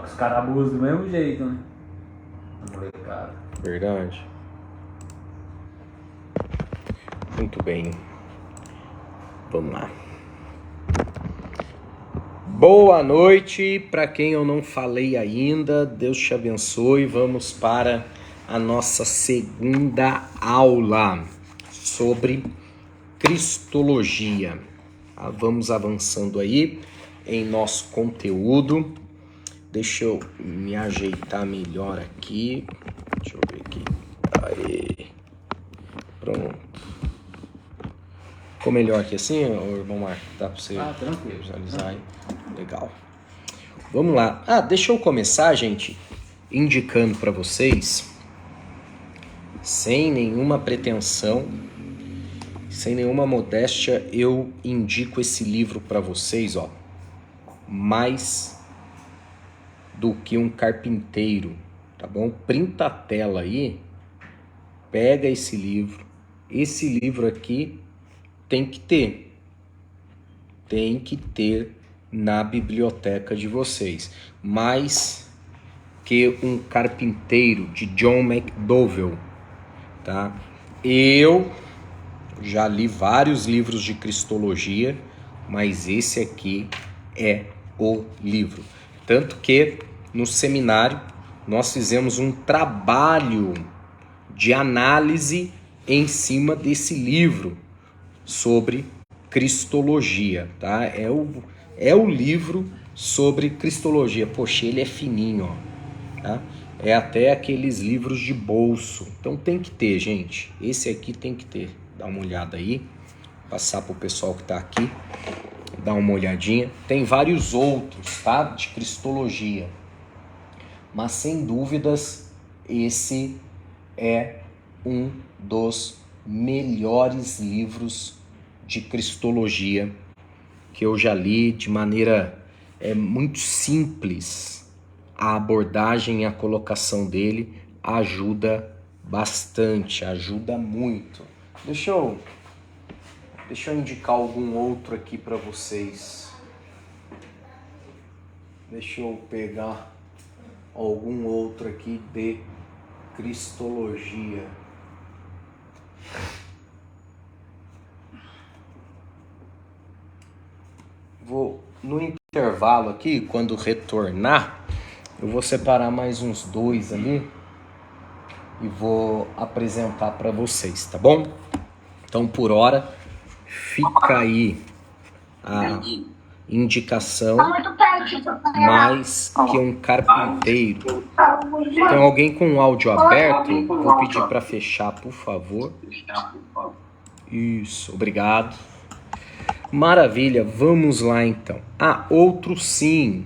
os caras abusam do mesmo jeito, né? Molecada. Verdade. Muito bem. Vamos lá. Boa noite para quem eu não falei ainda. Deus te abençoe. Vamos para a nossa segunda aula sobre Cristologia. Vamos avançando aí em nosso conteúdo. Deixa eu me ajeitar melhor aqui. Deixa eu ver aqui. Aí. Pronto. Ficou melhor aqui assim, irmão Marco? Dá para você tranquilo. visualizar aí? Legal. Vamos lá. Deixa eu começar, gente, indicando para vocês, sem nenhuma pretensão, sem nenhuma modéstia, eu indico esse livro para vocês, ó. Mais do que um carpinteiro, tá bom? Printa a tela aí, pega esse livro. Esse livro aqui tem que ter na biblioteca de vocês. Mais que um carpinteiro, de John McDowell, tá? Eu já li vários livros de cristologia, mas esse aqui é o livro. Tanto que no seminário nós fizemos um trabalho de análise em cima desse livro sobre cristologia, tá? É o livro sobre cristologia. Poxa, ele é fininho, ó, tá? É até aqueles livros de bolso. Então tem que ter, gente. Esse aqui tem que ter. Dá uma olhada aí. Passar pro pessoal que tá aqui. Dá uma olhadinha. Tem vários outros, tá? De cristologia. Mas sem dúvidas, esse é um dos melhores livros de cristologia que eu já li, de maneira muito simples. A abordagem e a colocação dele ajuda bastante, ajuda muito. Deixa eu indicar algum outro aqui para vocês. Deixa eu pegar algum outro aqui de cristologia. Vou, no intervalo aqui, quando retornar, eu vou separar mais uns 2 ali e vou apresentar para vocês, tá bom? Então, por hora, fica aí a indicação, mais que um carpinteiro. Tem alguém com o áudio aberto? Vou pedir para fechar, por favor. Isso, obrigado. Maravilha, vamos lá então. Outro sim.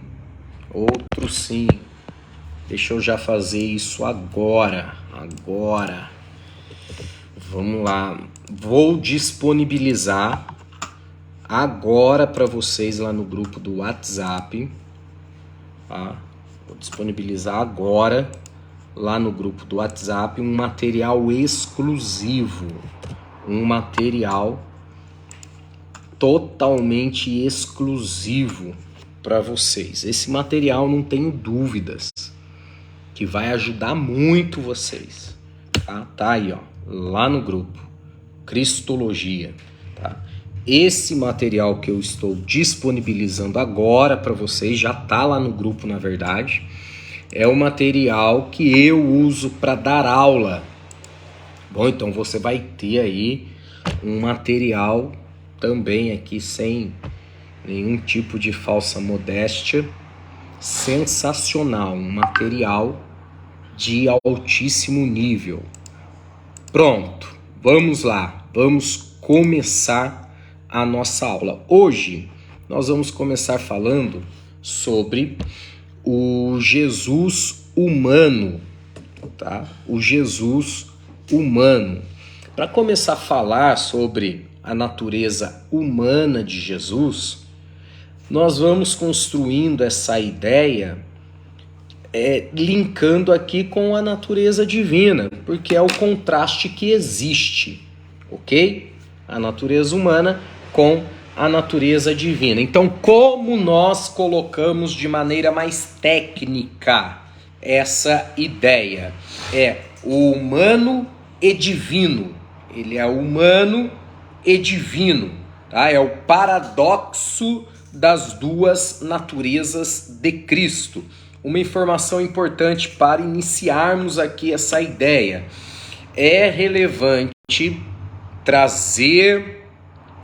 Deixa eu já fazer isso agora. Vamos lá. Vou disponibilizar agora para vocês lá no grupo do WhatsApp. Tá? Vou disponibilizar agora lá no grupo do WhatsApp um material exclusivo. Um material totalmente exclusivo para vocês. Esse material, não tenho dúvidas, que vai ajudar muito vocês. Tá aí, ó, lá no grupo Cristologia, tá? Esse material que eu estou disponibilizando agora para vocês, já tá lá no grupo, na verdade, é o material que eu uso para dar aula. Bom, então você vai ter aí um material também aqui, sem nenhum tipo de falsa modéstia, sensacional, um material de altíssimo nível. Pronto, vamos lá, vamos começar a nossa aula. Hoje nós vamos começar falando sobre o Jesus humano, tá? O Jesus humano. Para começar a falar sobre a natureza humana de Jesus, nós vamos construindo essa ideia linkando aqui com a natureza divina, porque é o contraste que existe, ok? A natureza humana com a natureza divina. Então, como nós colocamos de maneira mais técnica essa ideia? É o humano e divino. Ele é humano e divino, tá? É o paradoxo das duas naturezas de Cristo. Uma informação importante para iniciarmos aqui essa ideia. É relevante trazer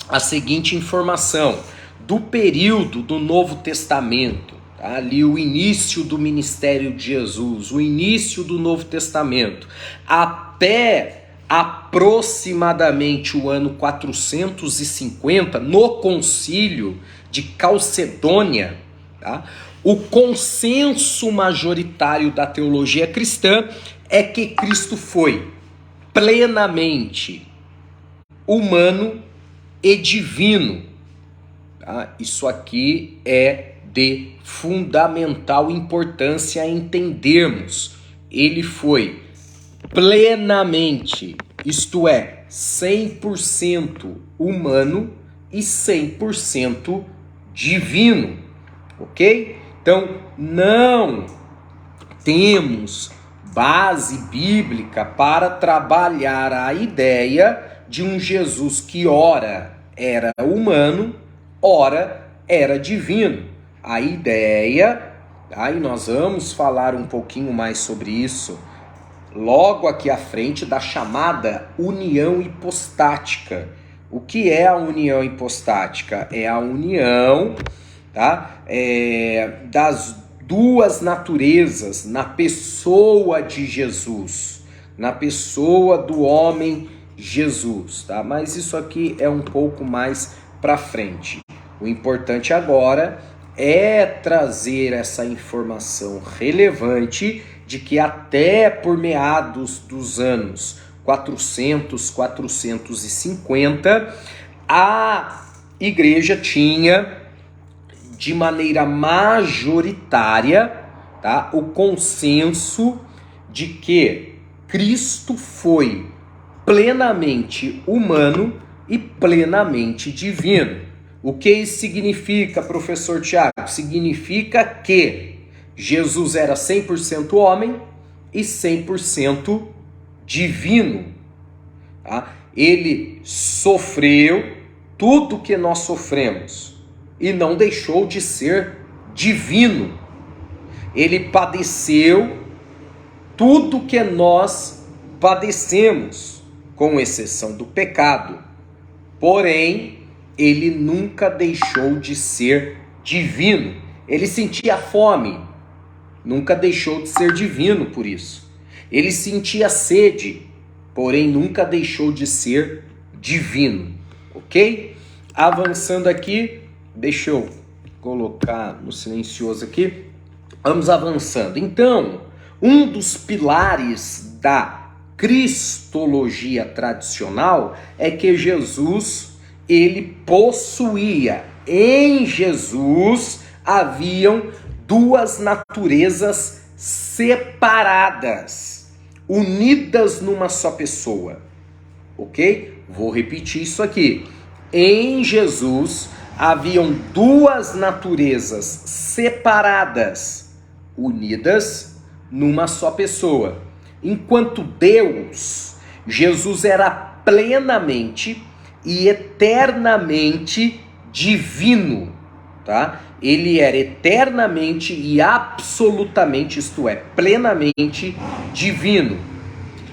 a seguinte informação: do período do Novo Testamento, tá? Ali o início do ministério de Jesus, o início do Novo Testamento, até aproximadamente o ano 450, no concílio de Calcedônia, tá? O consenso majoritário da teologia cristã é que Cristo foi plenamente humano e divino. Tá? Isso aqui é de fundamental importância entendermos. Ele foi plenamente, isto é, 100% humano e 100% divino, ok? Então, não temos base bíblica para trabalhar a ideia de um Jesus que ora era humano, ora era divino. A ideia, aí nós vamos falar um pouquinho mais sobre isso logo aqui à frente, da chamada união hipostática. O que é a união hipostática? É a união, tá? Das duas naturezas na pessoa de Jesus, na pessoa do homem Jesus, tá? Mas isso aqui é um pouco mais para frente. O importante agora é trazer essa informação relevante de que até por meados dos anos 400, 450, a igreja tinha de maneira majoritária, tá, o consenso de que Cristo foi plenamente humano e plenamente divino. O que isso significa, professor Tiago? Significa que Jesus era 100% homem e 100% divino. Tá? Ele sofreu tudo que nós sofremos e não deixou de ser divino. Ele padeceu tudo que nós padecemos, com exceção do pecado. Porém, ele nunca deixou de ser divino. Ele sentia fome, nunca deixou de ser divino por isso. Ele sentia sede, porém nunca deixou de ser divino. Ok? Avançando aqui, deixa eu colocar no silencioso aqui. Vamos avançando. Então, um dos pilares da cristologia tradicional é que Jesus, ele possuía, em Jesus haviam duas naturezas separadas, unidas numa só pessoa, ok? Vou repetir isso aqui. Em Jesus haviam duas naturezas separadas, unidas numa só pessoa. Enquanto Deus, Jesus era plenamente e eternamente divino, tá? Ele era eternamente e absolutamente, isto é, plenamente divino.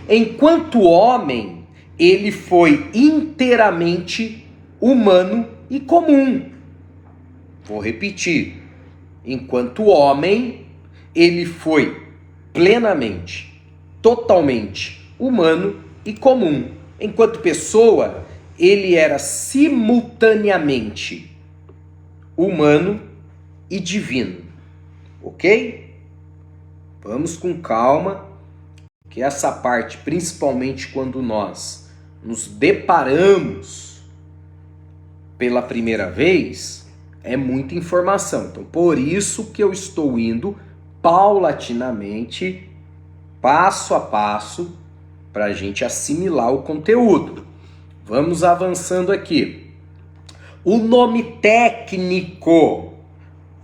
Enquanto homem, ele foi inteiramente humano e comum. Vou repetir. Enquanto homem, ele foi plenamente, totalmente humano e comum. Enquanto pessoa, ele era simultaneamente humano e divino. Ok? Vamos com calma, que essa parte, principalmente quando nós nos deparamos pela primeira vez, é muita informação. Então, por isso que eu estou indo paulatinamente, passo a passo, para a gente assimilar o conteúdo. Vamos avançando aqui. O nome técnico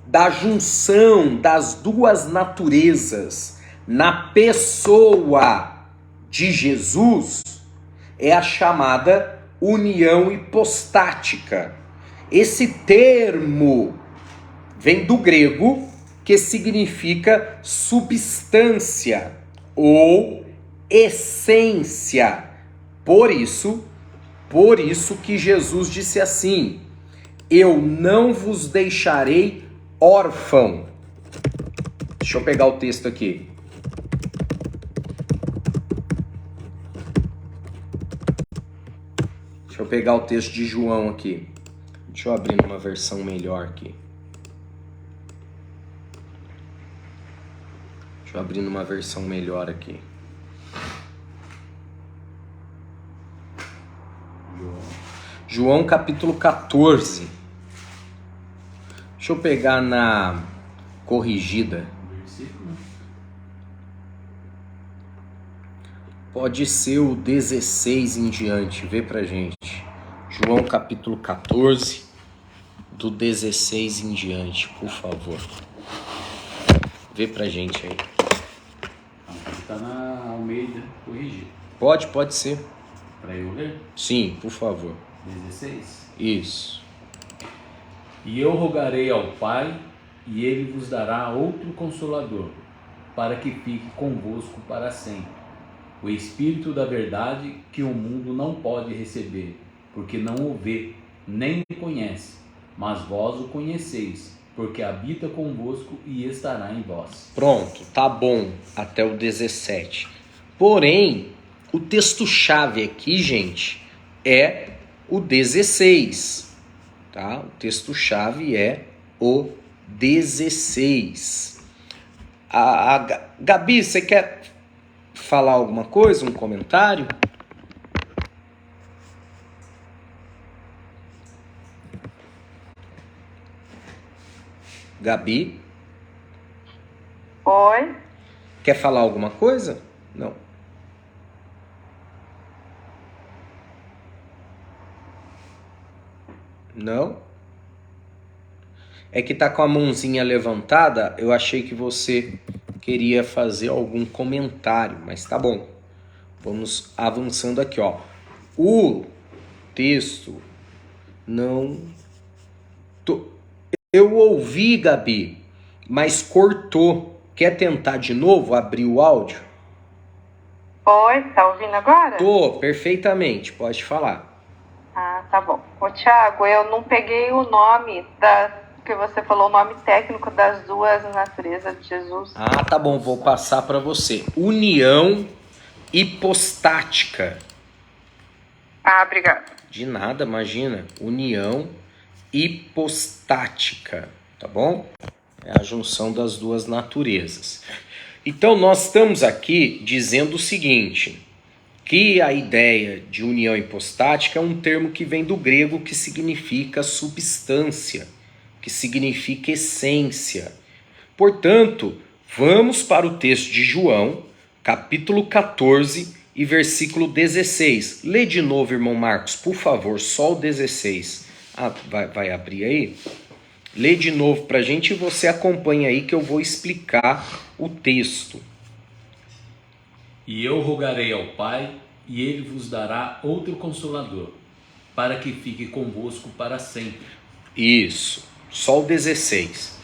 da junção das duas naturezas na pessoa de Jesus é a chamada união hipostática. Esse termo vem do grego, que significa substância ou essência. Por isso que Jesus disse assim: eu não vos deixarei órfão. Deixa eu pegar o texto aqui. Deixa eu pegar o texto de João aqui. Deixa eu abrir numa versão melhor aqui. Deixa eu abrir numa versão melhor aqui. João capítulo 14. Deixa eu pegar na corrigida. Pode ser o 16 em diante, vê pra gente. João capítulo 14, do 16 em diante, por favor. Vê pra gente aí. Está na Almeida corrigida. Pode ser. Para eu ler? Sim, por favor. 16. Isso. E eu rogarei ao Pai, e ele vos dará outro Consolador, para que fique convosco para sempre. O Espírito da verdade, que o mundo não pode receber, porque não o vê, nem o conhece. Mas vós o conheceis, porque habita convosco e estará em vós. Pronto, tá bom até o 17. Porém, o texto-chave aqui, gente, é o 16. Tá? O texto-chave é o 16. Gabi, você quer falar alguma coisa, um comentário? Gabi? Oi? Quer falar alguma coisa? Não. Não? É que tá com a mãozinha levantada, eu achei que você queria fazer algum comentário, mas tá bom. Vamos avançando aqui, ó. O texto não... Eu ouvi, Gabi, mas cortou. Quer tentar de novo abrir o áudio? Oi, tá ouvindo agora? Tô, perfeitamente, pode falar. Ah, tá bom. Ô, Thiago, eu não peguei o nome que você falou, o nome técnico das duas naturezas de Jesus. Ah, tá bom, vou passar para você. União hipostática. Ah, obrigada. De nada, imagina. União hipostática, tá bom? É a junção das duas naturezas. Então, nós estamos aqui dizendo o seguinte, que a ideia de união hipostática é um termo que vem do grego que significa substância, que significa essência. Portanto, vamos para o texto de João, capítulo 14 e versículo 16. Lê de novo, irmão Marcos, por favor, só o 16. Ah, vai abrir aí? Lê de novo para a gente e você acompanha aí que eu vou explicar o texto. E eu rogarei ao Pai, e ele vos dará outro Consolador, para que fique convosco para sempre. Isso, só o 16.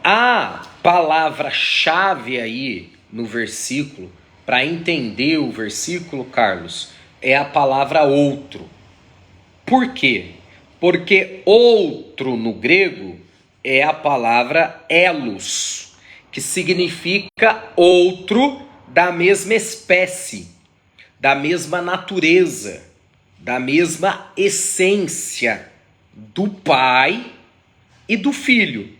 A palavra-chave aí no versículo, para entender o versículo, Carlos, é a palavra outro. Por quê? Porque outro no grego é a palavra elos, que significa outro da mesma espécie, da mesma natureza, da mesma essência do Pai e do Filho.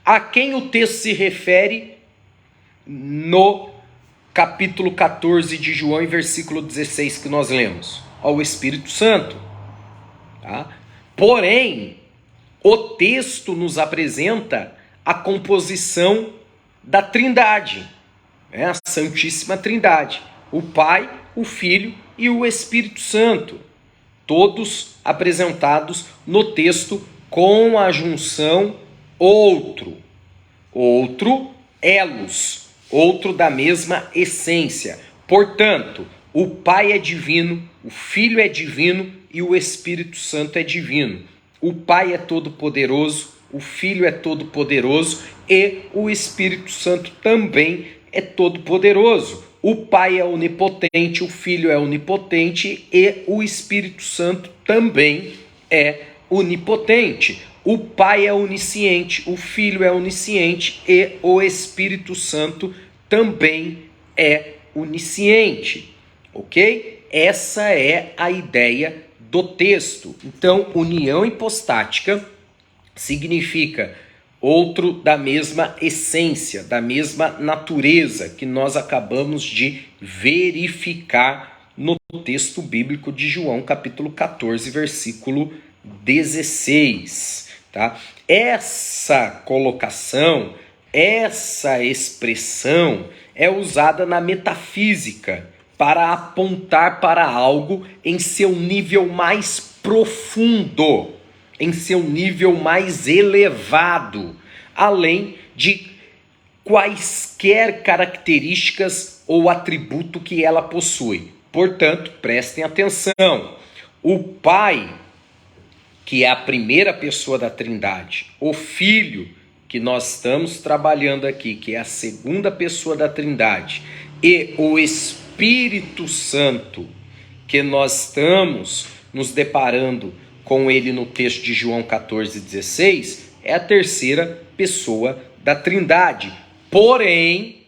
A quem o texto se refere no capítulo 14 de João, em versículo 16 que nós lemos? Ao Espírito Santo. Tá? Porém, o texto nos apresenta a composição da Trindade, né? A Santíssima Trindade, o Pai, o Filho e o Espírito Santo. todos apresentados no texto com a junção outro. Outro, elos, outro da mesma essência. Portanto, o Pai é divino, o Filho é divino e o Espírito Santo é divino. O Pai é todo-poderoso, o Filho é todo-poderoso e o Espírito Santo também é todo-poderoso. O Pai é onipotente, o Filho é onipotente e o Espírito Santo também é onipotente. O Pai é onisciente, o Filho é onisciente e o Espírito Santo também é onisciente. Ok? Essa é a ideia do texto. Então, união hipostática significa outro da mesma essência, da mesma natureza que nós acabamos de verificar no texto bíblico de João, capítulo 14, versículo 16. Tá? Essa colocação, essa expressão é usada na metafísica para apontar para algo em seu nível mais profundo, em seu nível mais elevado, além de quaisquer características ou atributo que ela possui. Portanto, prestem atenção. O Pai, que é a primeira pessoa da Trindade, o Filho, que nós estamos trabalhando aqui, que é a segunda pessoa da Trindade, e o Espírito Santo, que nós estamos nos deparando com ele no texto de João 14,16, é a terceira pessoa da Trindade. Porém,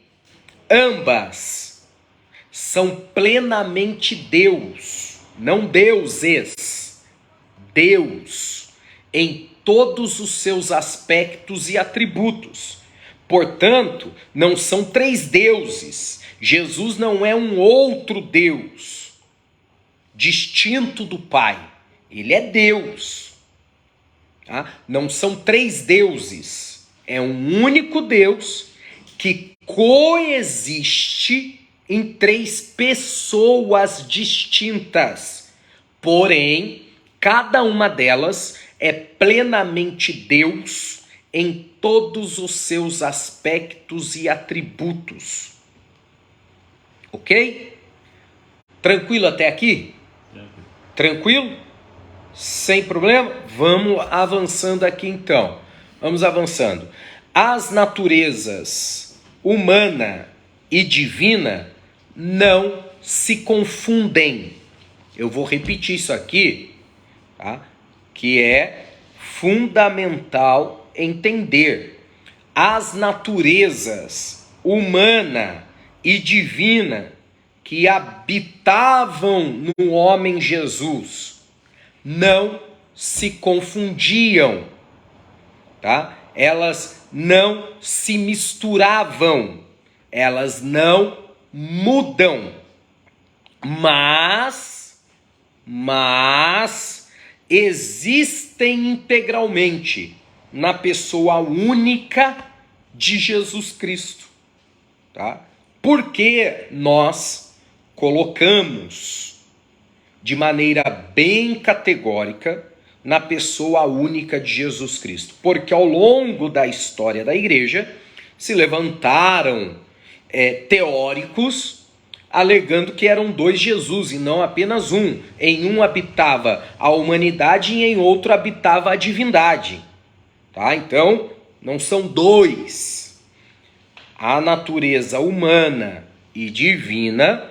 ambas são plenamente Deus, não deuses, Deus, em todos os seus aspectos e atributos. Portanto, não são três deuses. Jesus não é um outro Deus, distinto do Pai. Ele é Deus. Tá? Não são três deuses. É um único Deus que coexiste em três pessoas distintas. Porém, cada uma delas é plenamente Deus em todos os seus aspectos e atributos. Ok? Tranquilo até aqui? Tranquilo? Sem problema? Vamos avançando aqui então. Vamos avançando. As naturezas humana e divina não se confundem. Eu vou repetir isso aqui, tá? Que é fundamental entender. As naturezas humana e divina que habitavam no homem Jesus não se confundiam, tá? Elas não se misturavam, elas não mudam, mas existem integralmente na pessoa única de Jesus Cristo, tá? Porque nós colocamos de maneira bem categórica na pessoa única de Jesus Cristo. Porque ao longo da história da igreja se levantaram teóricos alegando que eram dois Jesus e não apenas um. Em um habitava a humanidade e em outro habitava a divindade. Tá? Então, não são dois. A natureza humana e divina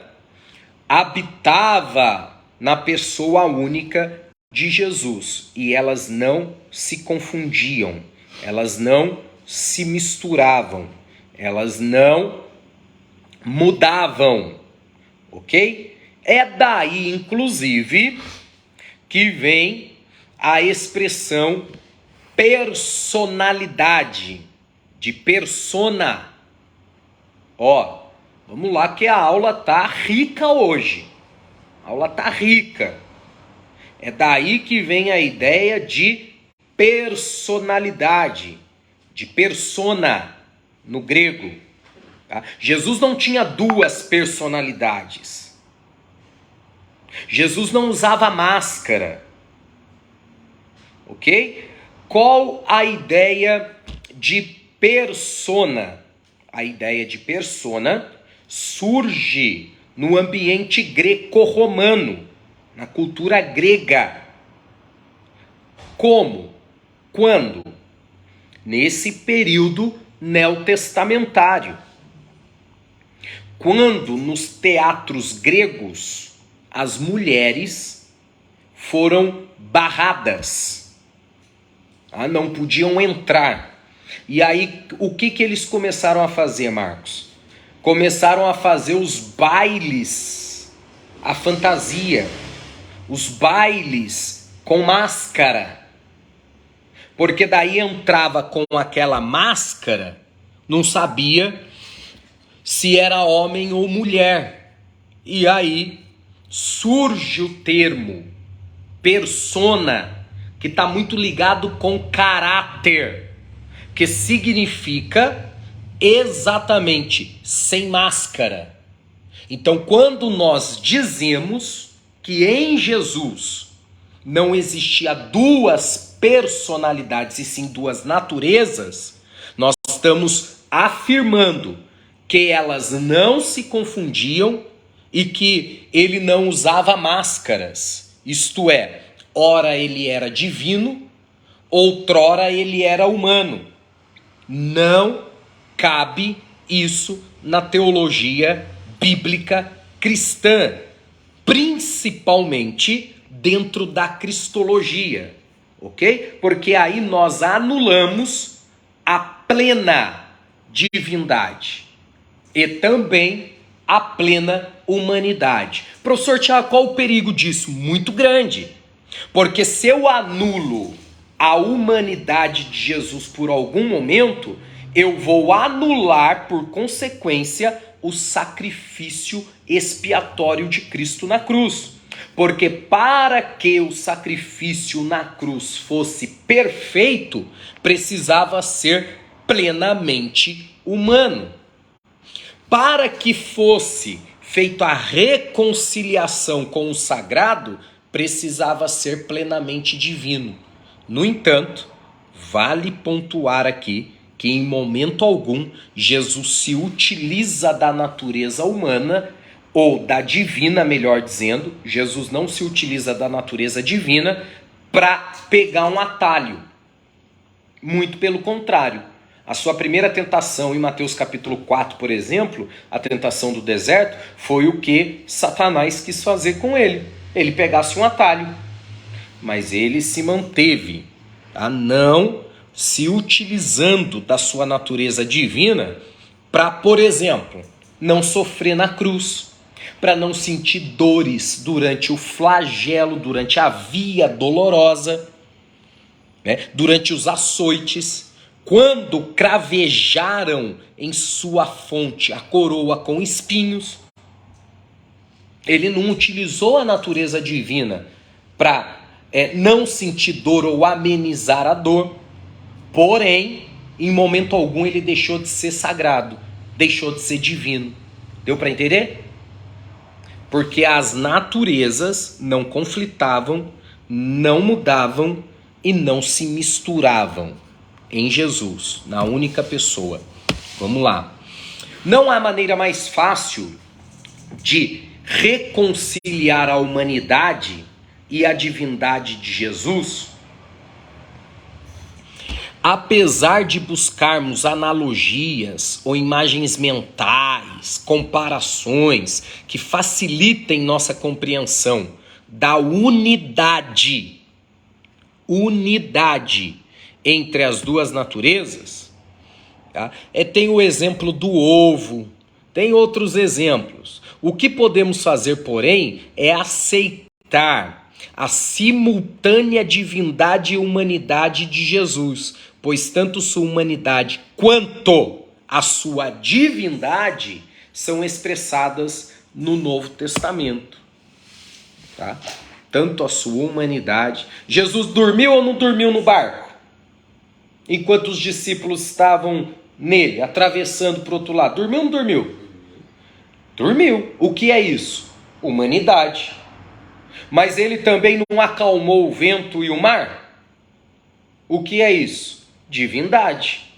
habitava na pessoa única de Jesus. E elas não se confundiam, elas não se misturavam, elas não mudavam. Ok? É daí, inclusive, que vem a expressão personalidade, de persona. Ó, vamos lá que a aula tá rica hoje. A aula tá rica. É daí que vem a ideia de personalidade, de persona no grego. Tá? Jesus não tinha duas personalidades. Jesus não usava máscara. Ok? Qual a ideia de persona? A ideia de persona surge no ambiente greco-romano, na cultura grega. Como? Quando? Nesse período neotestamentário. Quando nos teatros gregos as mulheres foram barradas, não podiam entrar. E aí, o que eles começaram a fazer, Marcos? Começaram a fazer os bailes, a fantasia, os bailes com máscara. Porque daí entrava com aquela máscara, não sabia se era homem ou mulher. E aí surge o termo persona, que está muito ligado com caráter, que significa exatamente sem máscara. Então, quando nós dizemos que em Jesus não existia duas personalidades e sim duas naturezas, nós estamos afirmando que elas não se confundiam e que ele não usava máscaras. Isto é, ora ele era divino, outrora ele era humano. Não cabe isso na teologia bíblica cristã, principalmente dentro da cristologia, ok? Porque aí nós anulamos a plena divindade e também a plena humanidade. Professor Tiago, qual o perigo disso? Muito grande. Porque se eu anulo a humanidade de Jesus por algum momento, eu vou anular, por consequência, o sacrifício expiatório de Cristo na cruz. Porque para que o sacrifício na cruz fosse perfeito, precisava ser plenamente humano. Para que fosse feita a reconciliação com o sagrado, precisava ser plenamente divino. No entanto, vale pontuar aqui que em momento algum Jesus se utiliza da natureza humana, ou da divina, melhor dizendo. Jesus não se utiliza da natureza divina para pegar um atalho. Muito pelo contrário. A sua primeira tentação em Mateus capítulo 4, por exemplo, a tentação do deserto, foi o que Satanás quis fazer com ele. Ele pegasse um atalho. Mas ele se manteve, não se utilizando da sua natureza divina para, por exemplo, não sofrer na cruz, para não sentir dores durante o flagelo, durante a via dolorosa, durante os açoites, quando cravejaram em sua fonte a coroa com espinhos. Ele não utilizou a natureza divina para não sentir dor ou amenizar a dor. Porém, em momento algum ele deixou de ser sagrado, deixou de ser divino. Deu para entender? Porque as naturezas não conflitavam, não mudavam e não se misturavam em Jesus, na única pessoa. Vamos lá. Não há maneira mais fácil de reconciliar a humanidade e a divindade de Jesus, apesar de buscarmos analogias ou imagens mentais, comparações que facilitem nossa compreensão da unidade entre as duas naturezas, tá? Tem o exemplo do ovo, tem outros exemplos. O que podemos fazer, porém, é aceitar a simultânea divindade e humanidade de Jesus, pois tanto sua humanidade quanto a sua divindade são expressadas no Novo Testamento, tá? Tanto a sua humanidade. Jesus dormiu ou não dormiu no barco? Enquanto os discípulos estavam nele, atravessando para o outro lado. Dormiu ou não dormiu? Dormiu. O que é isso? Humanidade. Mas ele também não acalmou o vento e o mar? O que é isso? Divindade.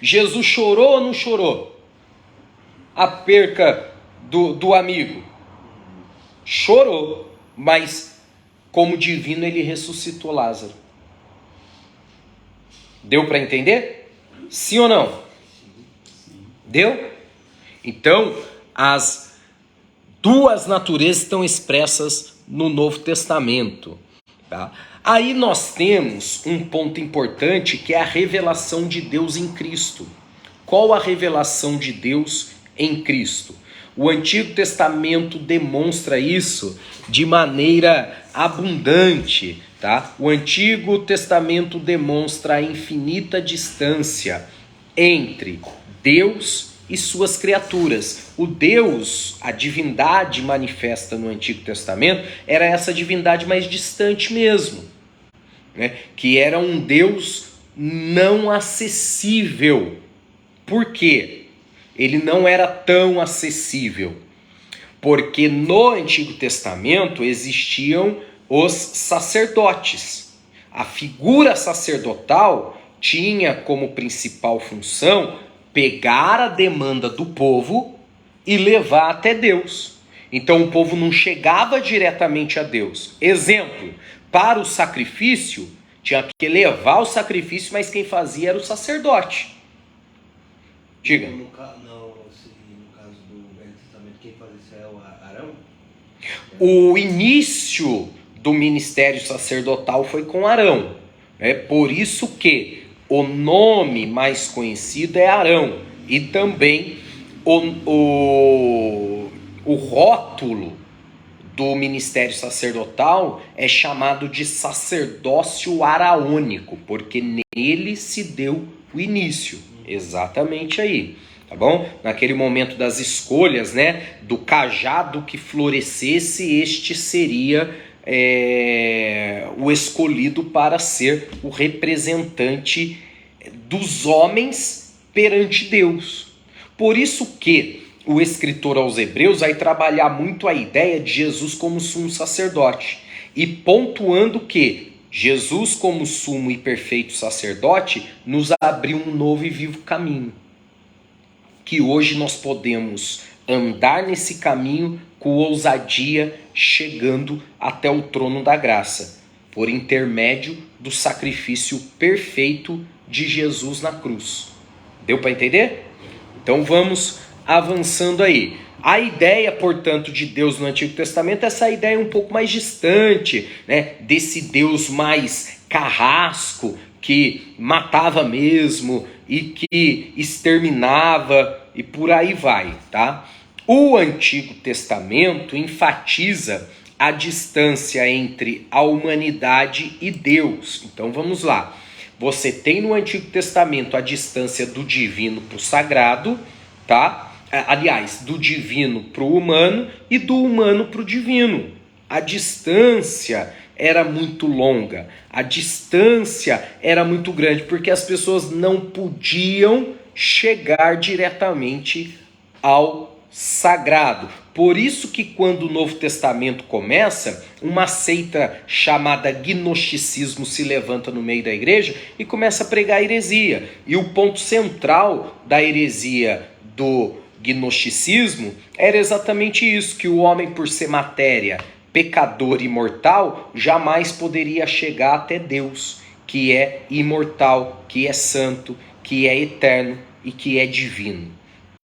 Jesus chorou ou não chorou? A perca do amigo. Chorou, mas como divino ele ressuscitou Lázaro. Deu para entender? Sim ou não? Deu? Então, as duas naturezas estão expressas no Novo Testamento. Tá? Aí nós temos um ponto importante que é a revelação de Deus em Cristo. Qual a revelação de Deus em Cristo? O Antigo Testamento demonstra isso de maneira abundante. Tá? O Antigo Testamento demonstra a infinita distância entre Deus e suas criaturas. O Deus, a divindade manifesta no Antigo Testamento, era essa divindade mais distante mesmo, né? Que era um Deus não acessível. Por quê? Ele não era tão acessível, porque no Antigo Testamento existiam os sacerdotes. A figura sacerdotal tinha como principal função pegar a demanda do povo e levar até Deus. Então o povo não chegava diretamente a Deus. Exemplo, para o sacrifício, tinha que levar o sacrifício, mas quem fazia era o sacerdote. Diga. No caso do Velho Testamento, quem fazia isso é o Arão? O início do ministério sacerdotal foi com Arão. É por isso que o nome mais conhecido é Arão. E também o rótulo do ministério sacerdotal é chamado de sacerdócio araônico, porque nele se deu o início. Exatamente aí, tá bom? Naquele momento das escolhas, né, do cajado que florescesse, este seria o escolhido para ser o representante dos homens perante Deus. Por isso que o escritor aos Hebreus vai trabalhar muito a ideia de Jesus como sumo sacerdote, e pontuando que Jesus, como sumo e perfeito sacerdote, nos abriu um novo e vivo caminho, que hoje nós podemos andar nesse caminho com ousadia, chegando até o trono da graça, por intermédio do sacrifício perfeito de Jesus na cruz. Deu para entender? Então vamos avançando aí. A ideia, portanto, de Deus no Antigo Testamento é essa ideia um pouco mais distante, né? Desse Deus mais carrasco, que matava mesmo e que exterminava e por aí vai, tá? O Antigo Testamento enfatiza a distância entre a humanidade e Deus. Então vamos lá. Você tem no Antigo Testamento a distância do divino para o sagrado, tá? Aliás, do divino para o humano e do humano para o divino. A distância era muito longa, a distância era muito grande, porque as pessoas não podiam chegar diretamente ao sagrado. Por isso que quando o Novo Testamento começa, uma seita chamada gnosticismo se levanta no meio da igreja e começa a pregar heresia. E o ponto central da heresia do gnosticismo era exatamente isso, que o homem, por ser matéria, pecador e mortal, jamais poderia chegar até Deus, que é imortal, que é santo, que é eterno e que é divino.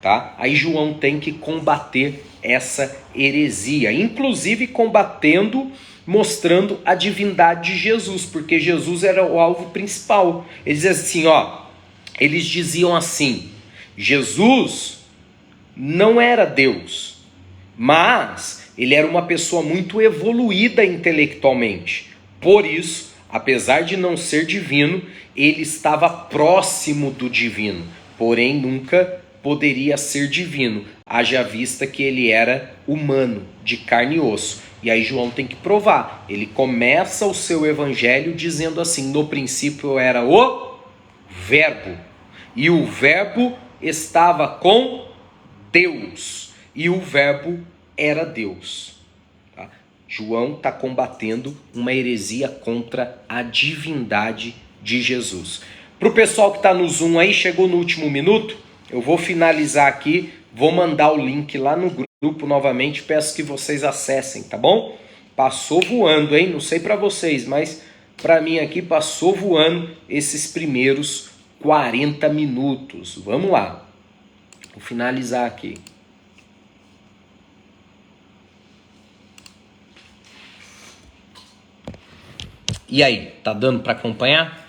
Tá? Aí João tem que combater essa heresia, inclusive combatendo, mostrando a divindade de Jesus, porque Jesus era o alvo principal. Eles diziam assim, Jesus não era Deus, mas ele era uma pessoa muito evoluída intelectualmente. Por isso, apesar de não ser divino, ele estava próximo do divino, porém nunca poderia ser divino, haja vista que ele era humano, de carne e osso. E aí João tem que provar. Ele começa o seu evangelho dizendo assim, no princípio era o Verbo, e o Verbo estava com Deus, e o Verbo era Deus. Tá? João está combatendo uma heresia contra a divindade de Jesus. Para o pessoal que está no Zoom aí, chegou no último minuto, eu vou finalizar aqui, vou mandar o link lá no grupo novamente, peço que vocês acessem, tá bom? Passou voando, hein? Não sei para vocês, mas para mim aqui passou voando esses primeiros 40 minutos. Vamos lá, vou finalizar aqui. E aí, tá dando para acompanhar?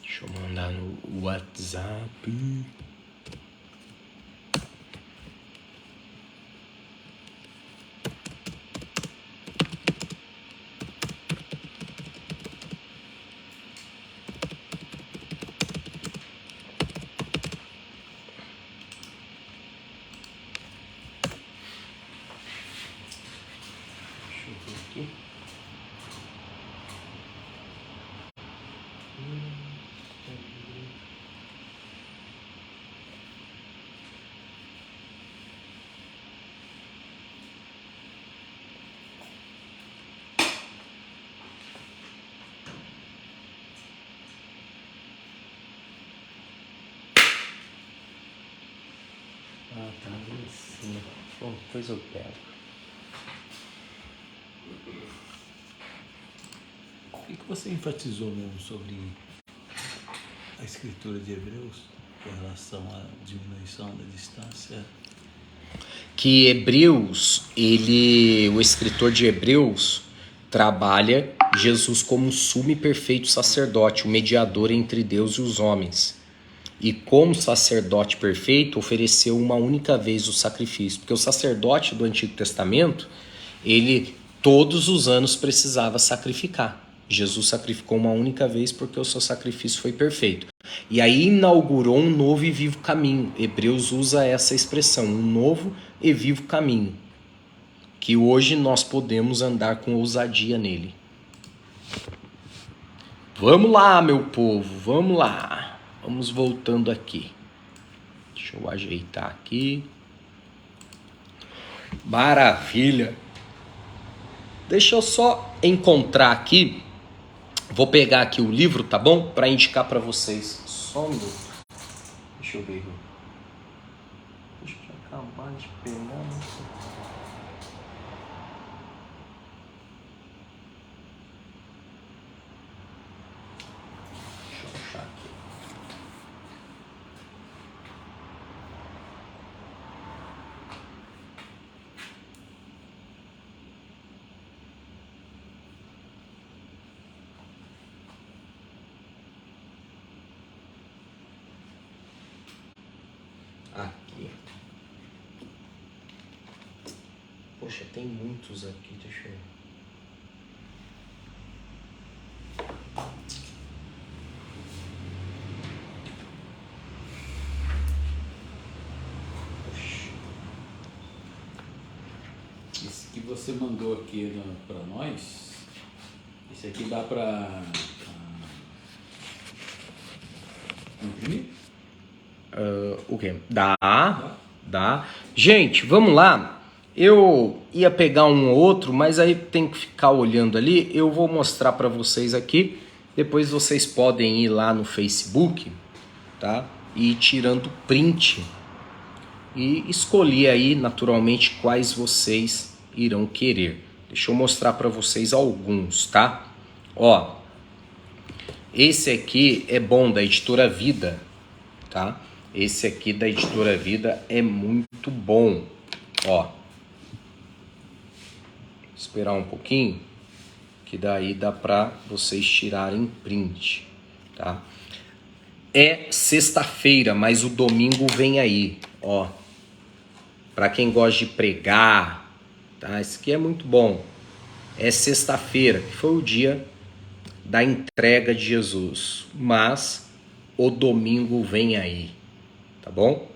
Deixa eu mandar no WhatsApp. Ah, tá ali assim. Bom, depois eu pego. O que você enfatizou mesmo sobre a escritura de Hebreus com relação à diminuição da distância? Que Hebreus, o escritor de Hebreus, trabalha Jesus como sumo e perfeito sacerdote, o mediador entre Deus e os homens. E como sacerdote perfeito, ofereceu uma única vez o sacrifício. Porque o sacerdote do Antigo Testamento, ele todos os anos precisava sacrificar. Jesus sacrificou uma única vez porque o seu sacrifício foi perfeito. E aí inaugurou um novo e vivo caminho. Hebreus usa essa expressão, um novo e vivo caminho. Que hoje nós podemos andar com ousadia nele. Vamos lá, meu povo, vamos lá. Vamos voltando aqui. Deixa eu ajeitar aqui. Maravilha. Deixa eu só encontrar aqui. Vou pegar aqui o livro, tá bom? Para indicar para vocês. Só um minuto. Deixa eu ver. Deixa eu acabar de pegar. Deixa eu achar aqui. Aqui. Poxa, tem muitos aqui, deixa eu... Esse que você mandou aqui para nós, esse aqui dá para imprimir? O quê? Dá. Gente, vamos lá. Eu ia pegar um ou outro, mas aí tem que ficar olhando ali. Eu vou mostrar para vocês aqui. Depois vocês podem ir lá no Facebook, tá? E ir tirando print. E escolher aí, naturalmente, quais vocês irão querer. Deixa eu mostrar para vocês alguns, tá? Ó, esse aqui é bom, da Editora Vida, tá? Esse aqui da Editora Vida é muito bom. Ó, esperar um pouquinho, que daí dá para vocês tirarem print, tá? É sexta-feira, mas o domingo vem aí, ó. Para quem gosta de pregar, tá? Esse aqui é muito bom. É sexta-feira, que foi o dia da entrega de Jesus, mas o domingo vem aí, tá bom?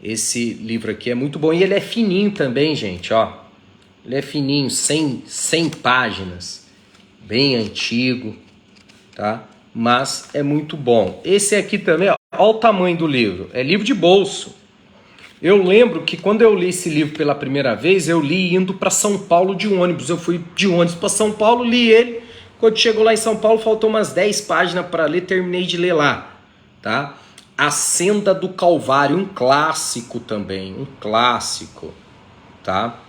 Esse livro aqui é muito bom e ele é fininho também, gente, ó. Ele é fininho, 100 páginas, bem antigo, tá? mas é muito bom. Esse aqui também, ó, olha o tamanho do livro, é livro de bolso. Eu lembro que quando eu li esse livro pela primeira vez, eu li indo para São Paulo de ônibus. Eu fui de ônibus para São Paulo, li ele. Quando chegou lá em São Paulo, faltou umas 10 páginas para ler, terminei de ler lá, tá? A Senda do Calvário, um clássico também, um clássico, tá?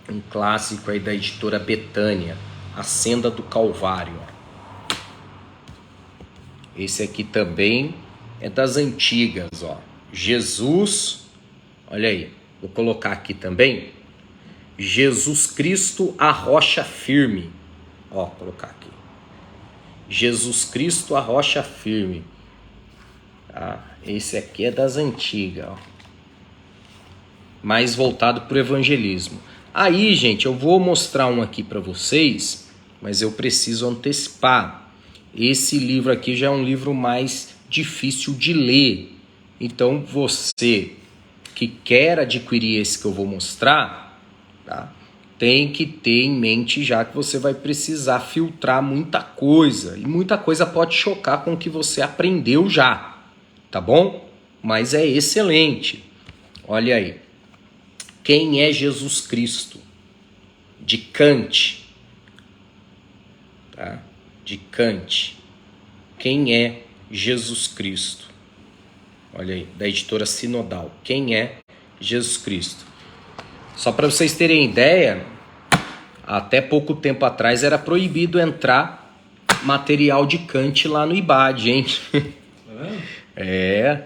Um clássico aí da editora Betânia, A Senda do Calvário. Esse aqui também é das antigas, ó. Jesus, olha aí, vou colocar aqui também, Jesus Cristo, a rocha firme. Ó, vou colocar aqui. Jesus Cristo, a rocha firme. Tá? Esse aqui é das antigas, ó. Mais voltado para o evangelismo. Aí, gente, eu vou mostrar um aqui para vocês, mas eu preciso antecipar. Esse livro aqui já é um livro mais difícil de ler. Então, você que quer adquirir esse que eu vou mostrar, tá? Tem que ter em mente já que você vai precisar filtrar muita coisa. E muita coisa pode chocar com o que você aprendeu já, tá bom? Mas é excelente. Olha aí. Quem é Jesus Cristo? De Kant. Tá? De Kant. Quem é Jesus Cristo? Olha aí, da editora Sinodal. Quem é Jesus Cristo? Só para vocês terem ideia, até pouco tempo atrás era proibido entrar material de Kant lá no IBAD, hein? É.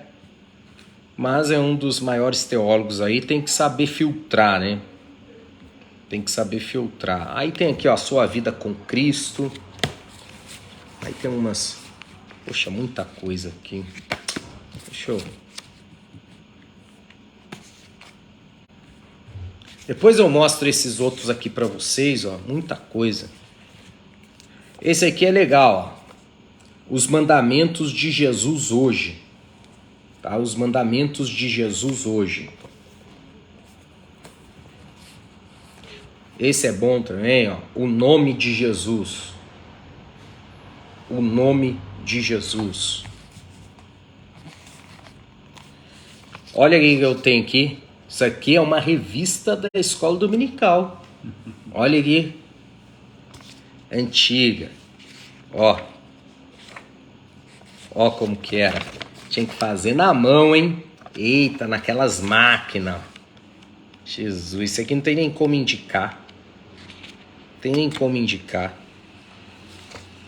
Mas é um dos maiores teólogos aí, tem que saber filtrar, né? Tem que saber filtrar. Aí tem aqui, ó, a sua vida com Cristo. Aí tem umas... Poxa, muita coisa aqui. Deixa eu... Depois eu mostro esses outros aqui para vocês, ó, muita coisa. Esse aqui é legal, ó. Os mandamentos de Jesus hoje. Tá? Os mandamentos de Jesus hoje. Esse é bom também, ó. O nome de Jesus. O nome de Jesus. Olha o que eu tenho aqui. Isso aqui é uma revista da escola dominical. Olha aqui. Antiga. Ó. Ó como que era. Tinha que fazer na mão, hein? Eita, naquelas máquinas. Jesus, isso aqui não tem nem como indicar. Tem nem como indicar.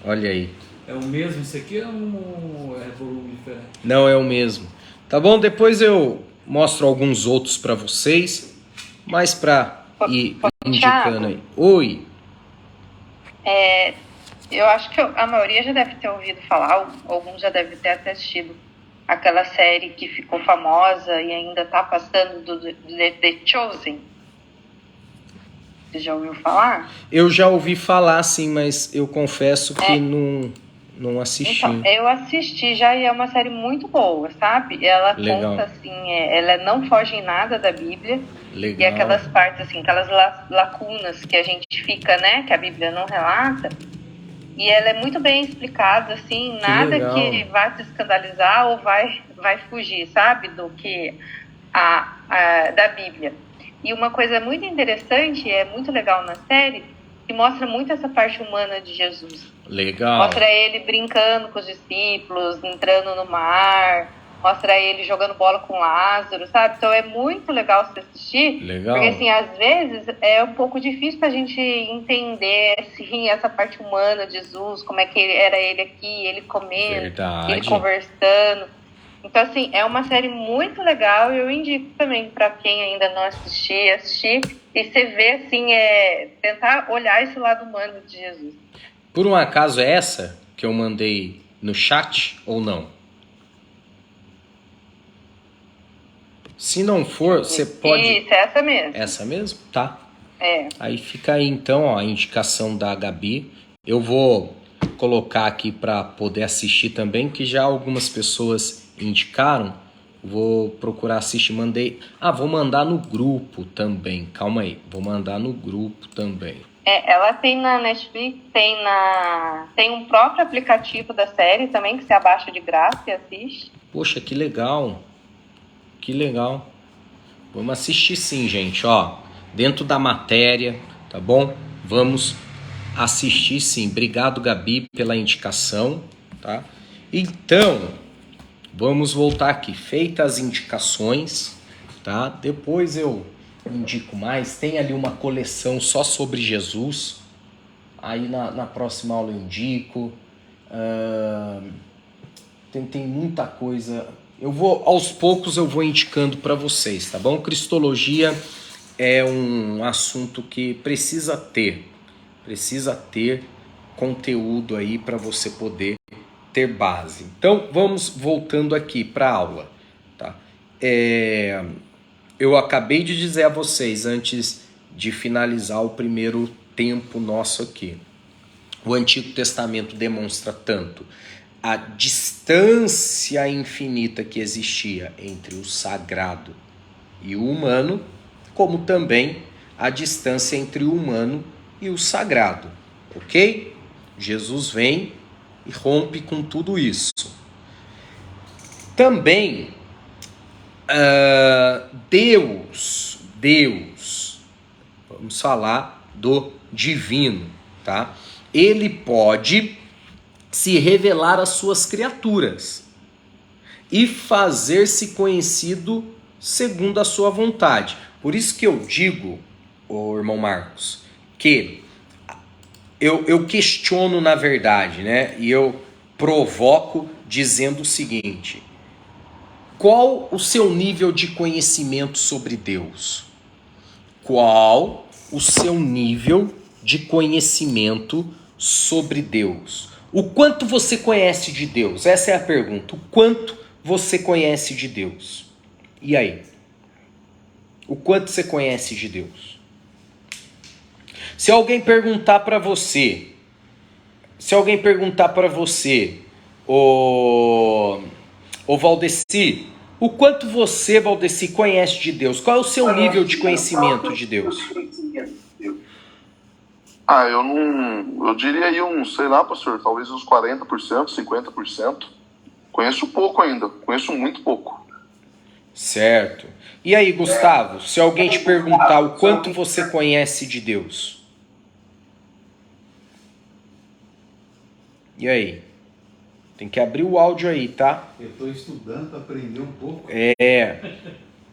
Olha aí. É o mesmo esse aqui ou é volume diferente? Não, é o mesmo. Tá bom? Depois eu mostro alguns outros para vocês. Mas para ir indicando aí. Oi. Eu acho que a maioria já deve ter ouvido falar, alguns já devem ter até assistido aquela série que ficou famosa e ainda tá passando do The Chosen. Você já ouviu falar? Eu já ouvi falar, sim, mas eu confesso que não assisti. Então, eu assisti já e é uma série muito boa, sabe? Ela Legal. conta, assim, ela não foge em nada da Bíblia. Legal. E aquelas partes, assim, aquelas lacunas que a gente fica, né, que a Bíblia não relata. E ela é muito bem explicada, assim, nada legal. que vai te escandalizar ou vai fugir, sabe, do que da Bíblia. E uma coisa muito interessante, é muito legal na série, que mostra muito essa parte humana de Jesus. Legal. Mostra ele brincando com os discípulos, entrando no mar, mostra ele jogando bola com Lázaro, sabe? Então é muito legal você assistir. Legal. Porque, assim, às vezes é um pouco difícil pra gente entender, assim, essa parte humana de Jesus, como é que era ele aqui, ele comendo, Verdade. ele conversando. Então, assim, é uma série muito legal e eu indico também pra quem ainda não assistir e você ver, assim, tentar olhar esse lado humano de Jesus. Por um acaso é essa que eu mandei no chat ou não? Se não for, você pode... Isso, é essa mesmo. Essa mesmo? Tá. É. Aí fica aí então, ó, a indicação da Gabi. Eu vou colocar aqui para poder assistir também, que já algumas pessoas indicaram. Vou procurar assistir. Mandei. Vou mandar no grupo também. Calma aí. Vou mandar no grupo também. Ela tem na Netflix, tem um próprio aplicativo da série também, que você abaixa de graça e assiste. Poxa, que legal. Que legal. Vamos assistir sim, gente. Ó, dentro da matéria, tá bom? Vamos assistir sim. Obrigado, Gabi, pela indicação, tá? Então, vamos voltar aqui. Feitas as indicações, tá? Depois eu indico mais. Tem ali uma coleção só sobre Jesus. Aí na próxima aula eu indico. Tem muita coisa. Aos poucos eu vou indicando para vocês, tá bom? Cristologia é um assunto que precisa ter conteúdo aí para você poder ter base. Então vamos voltando aqui para a aula, tá? Eu acabei de dizer a vocês, antes de finalizar o primeiro tempo nosso aqui, o Antigo Testamento demonstra tanto a distância infinita que existia entre o sagrado e o humano, como também a distância entre o humano e o sagrado, ok? Jesus vem e rompe com tudo isso. Também Deus, vamos falar do divino, tá? Ele pode se revelar às suas criaturas e fazer-se conhecido segundo a sua vontade. Por isso que eu digo, irmão Marcos, que eu questiono na verdade, né? E eu provoco dizendo o seguinte: qual o seu nível de conhecimento sobre Deus? Qual o seu nível de conhecimento sobre Deus? O quanto você conhece de Deus? Essa é a pergunta. O quanto você conhece de Deus? E aí? O quanto você conhece de Deus? Se alguém perguntar para você, ô Valdeci, o quanto você, Valdeci, conhece de Deus? Qual é o seu nível de conhecimento de Deus? Eu diria aí sei lá, pastor, talvez uns 40%, 50%. Conheço pouco ainda, conheço muito pouco. Certo. E aí, Gustavo, se alguém te perguntar o quanto você conhece de Deus? E aí? Tem que abrir o áudio aí, tá? Eu estou estudando para aprender um pouco.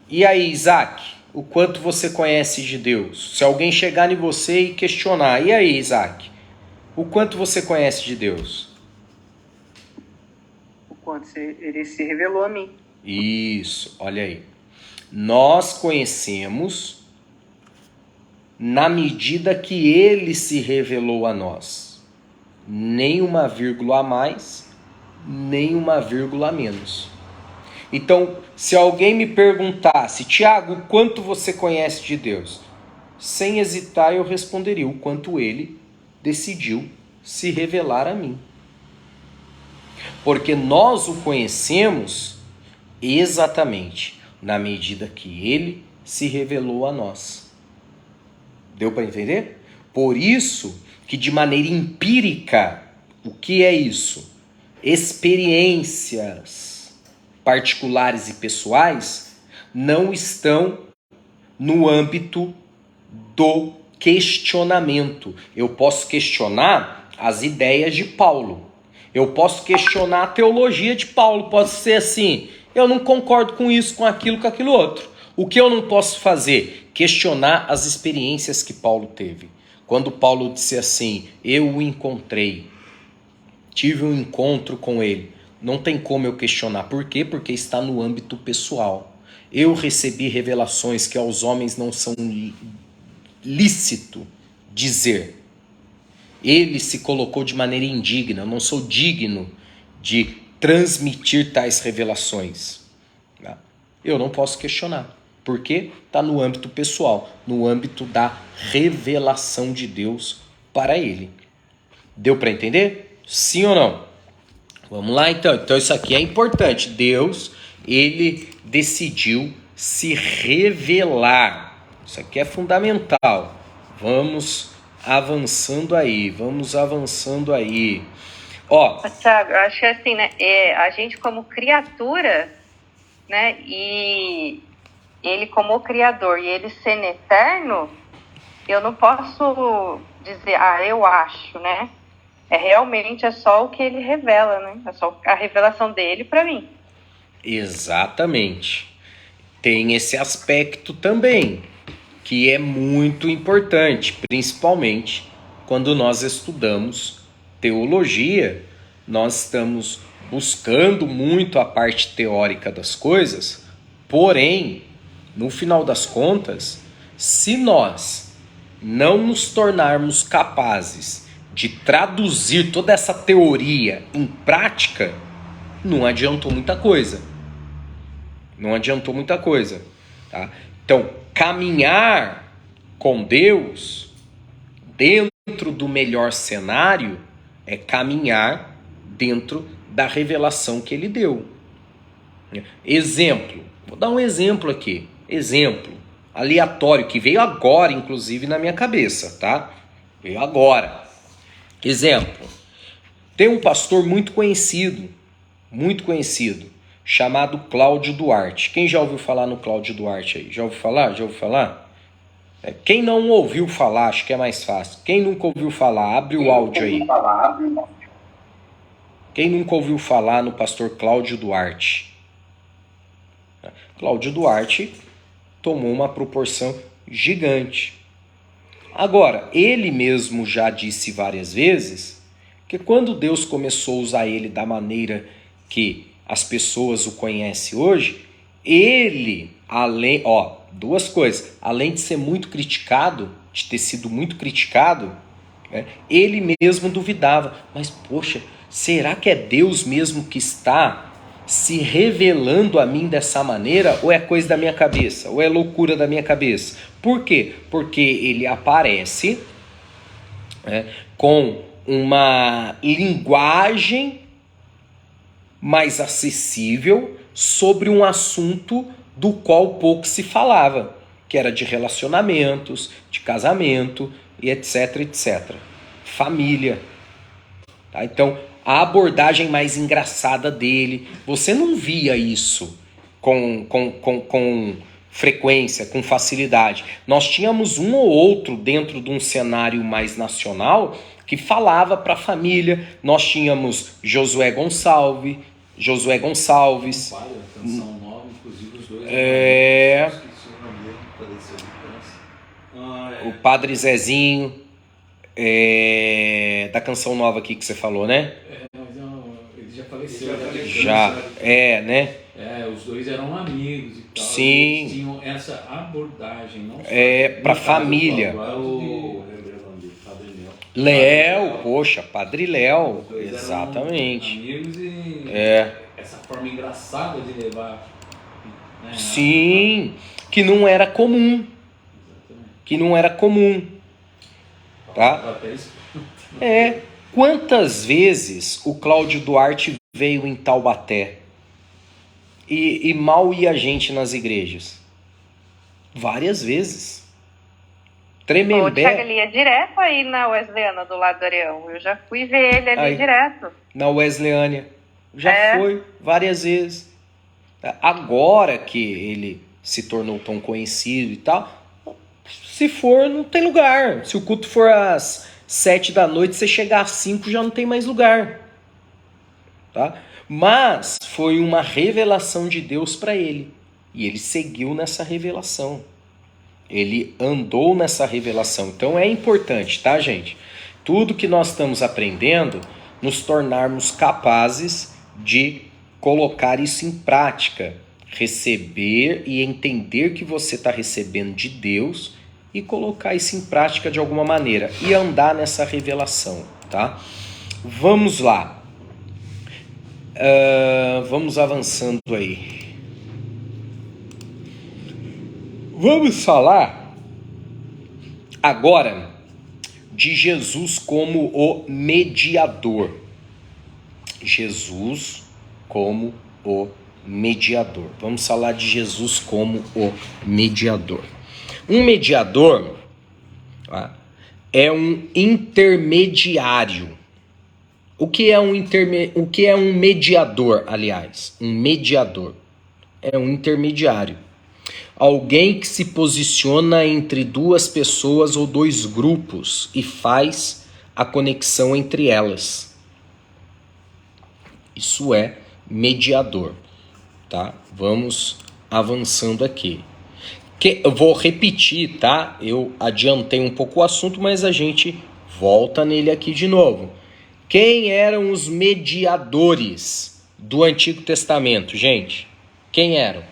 E aí, Isaac, o quanto você conhece de Deus? Se alguém chegar em você e questionar, e aí, Isaac, o quanto você conhece de Deus? O quanto ele se revelou a mim. Isso, olha aí. Nós conhecemos na medida que ele se revelou a nós. Nem uma vírgula a mais, nem uma vírgula a menos. Então, se alguém me perguntasse, Tiago, o quanto você conhece de Deus? Sem hesitar, eu responderia o quanto ele decidiu se revelar a mim. Porque nós o conhecemos exatamente na medida que ele se revelou a nós. Deu para entender? Por isso que de maneira empírica, o que é isso? Experiências particulares e pessoais não estão no âmbito do questionamento. Eu posso questionar as ideias de Paulo. Eu posso questionar a teologia de Paulo. Posso ser assim, eu não concordo com isso, com aquilo outro. O que eu não posso fazer? Questionar as experiências que Paulo teve. Quando Paulo disse assim, eu o encontrei, tive um encontro com ele. Não tem como eu questionar. Por quê? Porque está no âmbito pessoal. Eu recebi revelações que aos homens não são lícito dizer. Ele se colocou de maneira indigna. Eu não sou digno de transmitir tais revelações. Eu não posso questionar. Por quê? Está no âmbito pessoal, no âmbito da revelação de Deus para ele. Deu para entender? Sim ou não? Vamos lá então. Então isso aqui é importante. Deus, Ele decidiu se revelar. Isso aqui é fundamental. Vamos avançando aí. Ó, Thiago, eu acho que assim, né? A gente como criatura, né? E ele como criador e ele sendo eterno, eu não posso dizer, eu acho, né? Realmente só o que ele revela, né? É só a revelação dele para mim. exatamente. Tem esse aspecto também, que é muito importante, principalmente quando nós estudamos teologia, nós estamos buscando muito a parte teórica das coisas, porém, no final das contas, se nós não nos tornarmos capazes de traduzir toda essa teoria em prática, não adiantou muita coisa. Tá? Então, caminhar com Deus dentro do melhor cenário é caminhar dentro da revelação que ele deu. Exemplo, vou dar um exemplo aqui. Exemplo aleatório que veio agora, inclusive, na minha cabeça, tá? Veio agora. Exemplo, tem um pastor muito conhecido, chamado Cláudio Duarte. Quem já ouviu falar no Cláudio Duarte aí? Já ouviu falar? Quem não ouviu falar, acho que é mais fácil. Quem nunca ouviu falar, abre o áudio aí. Quem nunca ouviu falar no pastor Cláudio Duarte? Cláudio Duarte tomou uma proporção gigante. Agora, ele mesmo já disse várias vezes que quando Deus começou a usar ele da maneira que as pessoas o conhecem hoje, ele, duas coisas, além de ser muito criticado, de ter sido muito criticado, né, ele mesmo duvidava, mas poxa, será que é Deus mesmo que está se revelando a mim dessa maneira, ou é coisa da minha cabeça, ou é loucura da minha cabeça? Por quê? Porque ele aparece, né, com uma linguagem mais acessível sobre um assunto do qual pouco se falava, que era de relacionamentos, de casamento e etc. Família. Tá? Então, a abordagem mais engraçada dele, você não via isso com frequência, com facilidade. Nós tínhamos um ou outro dentro de um cenário mais nacional que falava para a família. Nós tínhamos Josué Gonçalves. Canção nova, inclusive os dois. O Padre Zezinho, da canção nova aqui que você falou, né? Mas ele já faleceu. Né? Os dois eram amigos e tal. Sim. Eles tinham essa abordagem, não só para família. Léo, poxa, Padre Léo, exatamente. Amigos e essa forma engraçada de levar. Né, sim, que não era comum. Tá? Quantas vezes o Cláudio Duarte veio em Taubaté e mal ia gente nas igrejas? Várias vezes. O Thiago, ele ia direto aí na Wesleyana, do lado do Areão. Eu já fui ver ele ali aí, direto. Na Wesleyânia. Já foi várias vezes. Agora que ele se tornou tão conhecido e tal, se for, não tem lugar. Se o culto for às 7 da noite, você chegar às 5, já não tem mais lugar. Tá? Mas foi uma revelação de Deus para ele. E ele seguiu nessa revelação. Ele andou nessa revelação. Então é importante, tá, gente? Tudo que nós estamos aprendendo, nos tornarmos capazes de colocar isso em prática. Receber e entender que você está recebendo de Deus e colocar isso em prática de alguma maneira. E andar nessa revelação, tá? Vamos lá. Vamos avançando aí. Vamos falar agora de Jesus como o mediador. Jesus como o mediador. Vamos falar de Jesus como o mediador. Um mediador, tá, é um intermediário. O que é um mediador, aliás? Um mediador é um intermediário. Alguém que se posiciona entre duas pessoas ou dois grupos e faz a conexão entre elas. Isso é mediador, tá? Vamos avançando aqui. Eu vou repetir, tá? Eu adiantei um pouco o assunto, mas a gente volta nele aqui de novo. Quem eram os mediadores do Antigo Testamento, gente? Quem eram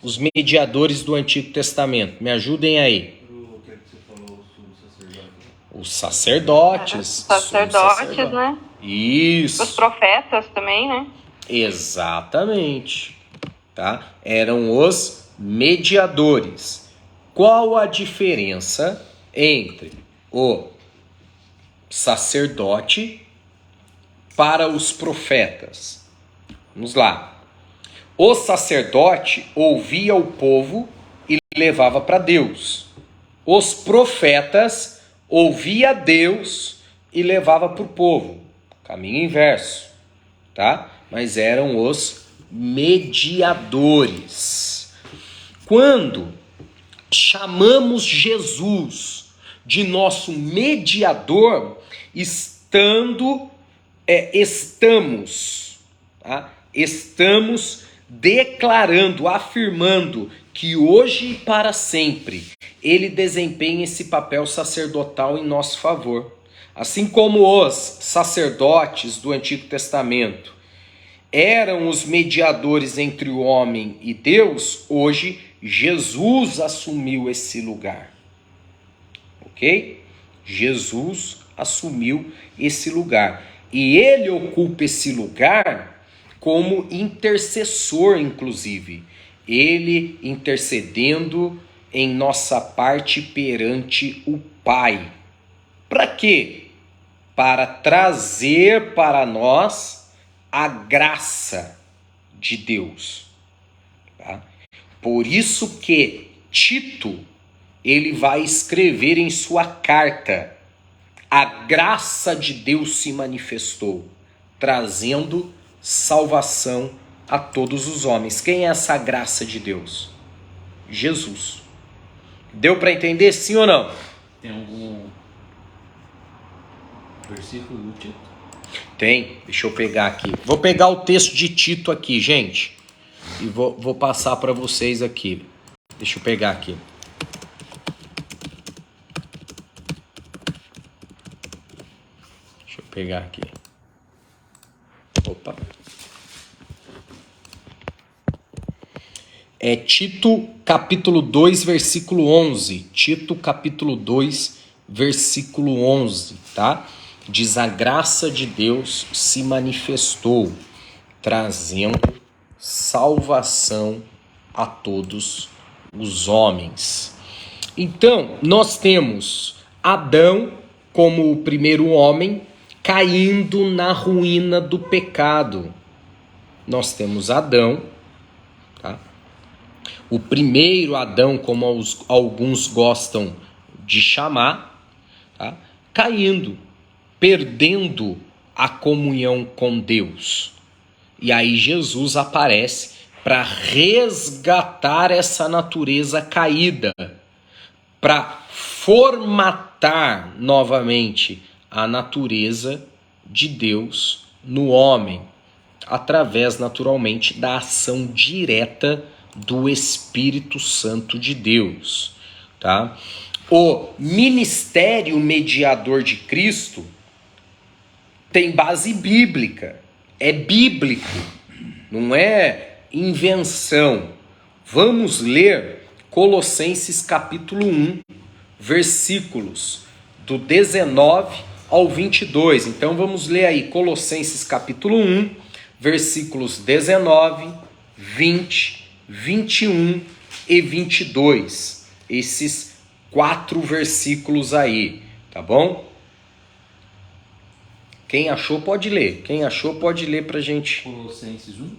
os mediadores do Antigo Testamento? Me ajudem aí. O que você falou sobre o sacerdote? Os sacerdotes. Sacerdotes, né? Isso. Os profetas também, né? Exatamente. Tá? Eram os mediadores. Qual a diferença entre o sacerdote para os profetas? Vamos lá. O sacerdote ouvia o povo e levava para Deus. Os profetas ouvia Deus e levava para o povo. Caminho inverso, tá? Mas eram os mediadores. Quando chamamos Jesus de nosso mediador, estamos declarando, afirmando que hoje e para sempre ele desempenha esse papel sacerdotal em nosso favor. Assim como os sacerdotes do Antigo Testamento eram os mediadores entre o homem e Deus, hoje Jesus assumiu esse lugar. Ok? Jesus assumiu esse lugar. E ele ocupa esse lugar como intercessor, inclusive. Ele intercedendo em nossa parte perante o Pai. Para quê? Para trazer para nós a graça de Deus. Tá? Por isso que Tito, ele vai escrever em sua carta: a graça de Deus se manifestou, trazendo salvação a todos os homens. Quem é essa graça de Deus? Jesus. Deu para entender, sim ou não? Tem algum versículo do Tito? Tem, deixa eu pegar aqui. Vou pegar o texto de Tito aqui, gente, e vou passar para vocês aqui. Deixa eu pegar aqui. Deixa eu pegar aqui. Opa. É Tito capítulo 2, versículo 11. Tito capítulo 2, versículo 11, tá? Diz: a graça de Deus se manifestou, trazendo salvação a todos os homens. Então, nós temos Adão como o primeiro homem caindo na ruína do pecado. Nós temos Adão, tá? O primeiro Adão, como alguns gostam de chamar, tá? Caindo, perdendo a comunhão com Deus. E aí Jesus aparece para resgatar essa natureza caída, para formatar novamente a natureza de Deus no homem, através naturalmente da ação direta do Espírito Santo de Deus, tá? O ministério mediador de Cristo tem base bíblica, é bíblico, não é invenção. Vamos ler Colossenses capítulo 1, versículos do 19 ao 22. Então vamos ler aí Colossenses capítulo 1, versículos 19, 20, 21 e 22. Esses 4 versículos aí, tá bom? Quem achou pode ler. Quem achou pode ler pra gente. Colossenses 1.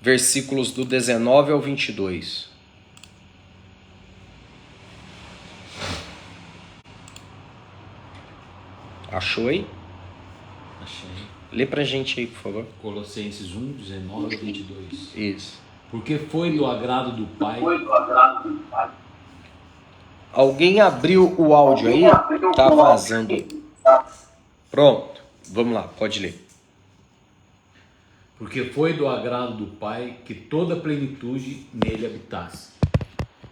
versículos do 19 ao 22. Achou aí? Achei. Lê pra gente aí, por favor. Colossenses 1, 19 a 22. Isso. Porque foi do agrado do Pai. Alguém abriu o áudio aí? Tá vazando. Pronto. Vamos lá, pode ler. Porque foi do agrado do Pai que toda a plenitude nele habitasse,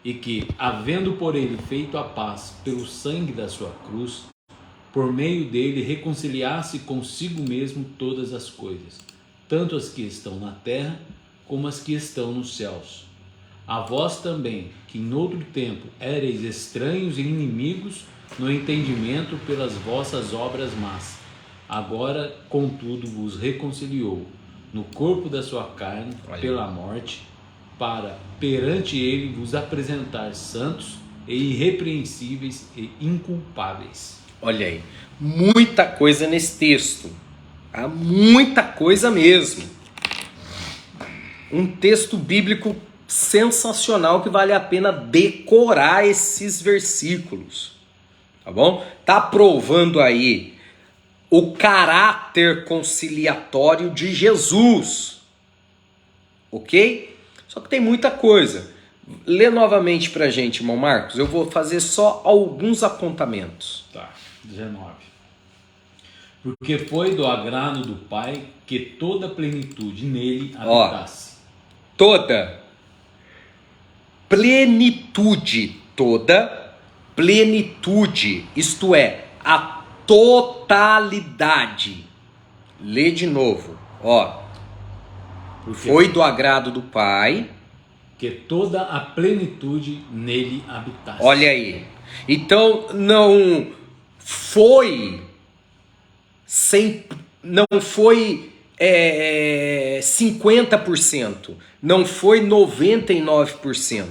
e que, havendo por ele feito a paz pelo sangue da sua cruz, por meio dele reconciliasse consigo mesmo todas as coisas, tanto as que estão na terra como as que estão nos céus. A vós também, que em outro tempo éreis estranhos e inimigos no entendimento pelas vossas obras más, agora, contudo, vos reconciliou no corpo da sua carne, pela morte, para perante ele vos apresentar santos e irrepreensíveis e inculpáveis. Olha aí, muita coisa nesse texto. Há muita coisa mesmo. Um texto bíblico sensacional que vale a pena decorar esses versículos. Tá bom? Tá provando aí o caráter conciliatório de Jesus. Ok? Só que tem muita coisa. Lê novamente pra gente, irmão Marcos. Eu vou fazer só alguns apontamentos. Tá, 19. Porque foi do agrado do Pai que toda a plenitude nele habitasse. Toda plenitude, isto é, a totalidade. Lê de novo, Porque foi do agrado do Pai. que toda a plenitude nele habitasse. Olha aí. Então não foi 50%, não foi 99%.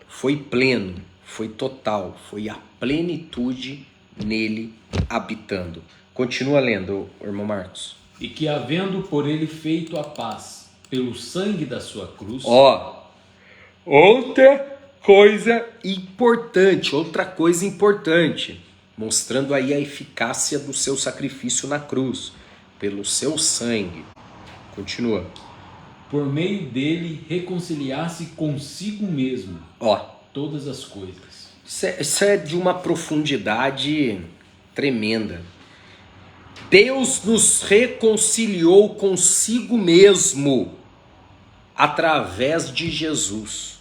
Foi pleno, foi total, foi a plenitude nele habitando. Continua lendo, irmão Marcos. E que, havendo por ele feito a paz pelo sangue da sua cruz, outra coisa importante, mostrando aí a eficácia do seu sacrifício na cruz, pelo seu sangue. Continua. por meio dele reconciliasse consigo mesmo todas as coisas. Isso é de uma profundidade tremenda. Deus nos reconciliou consigo mesmo através de Jesus.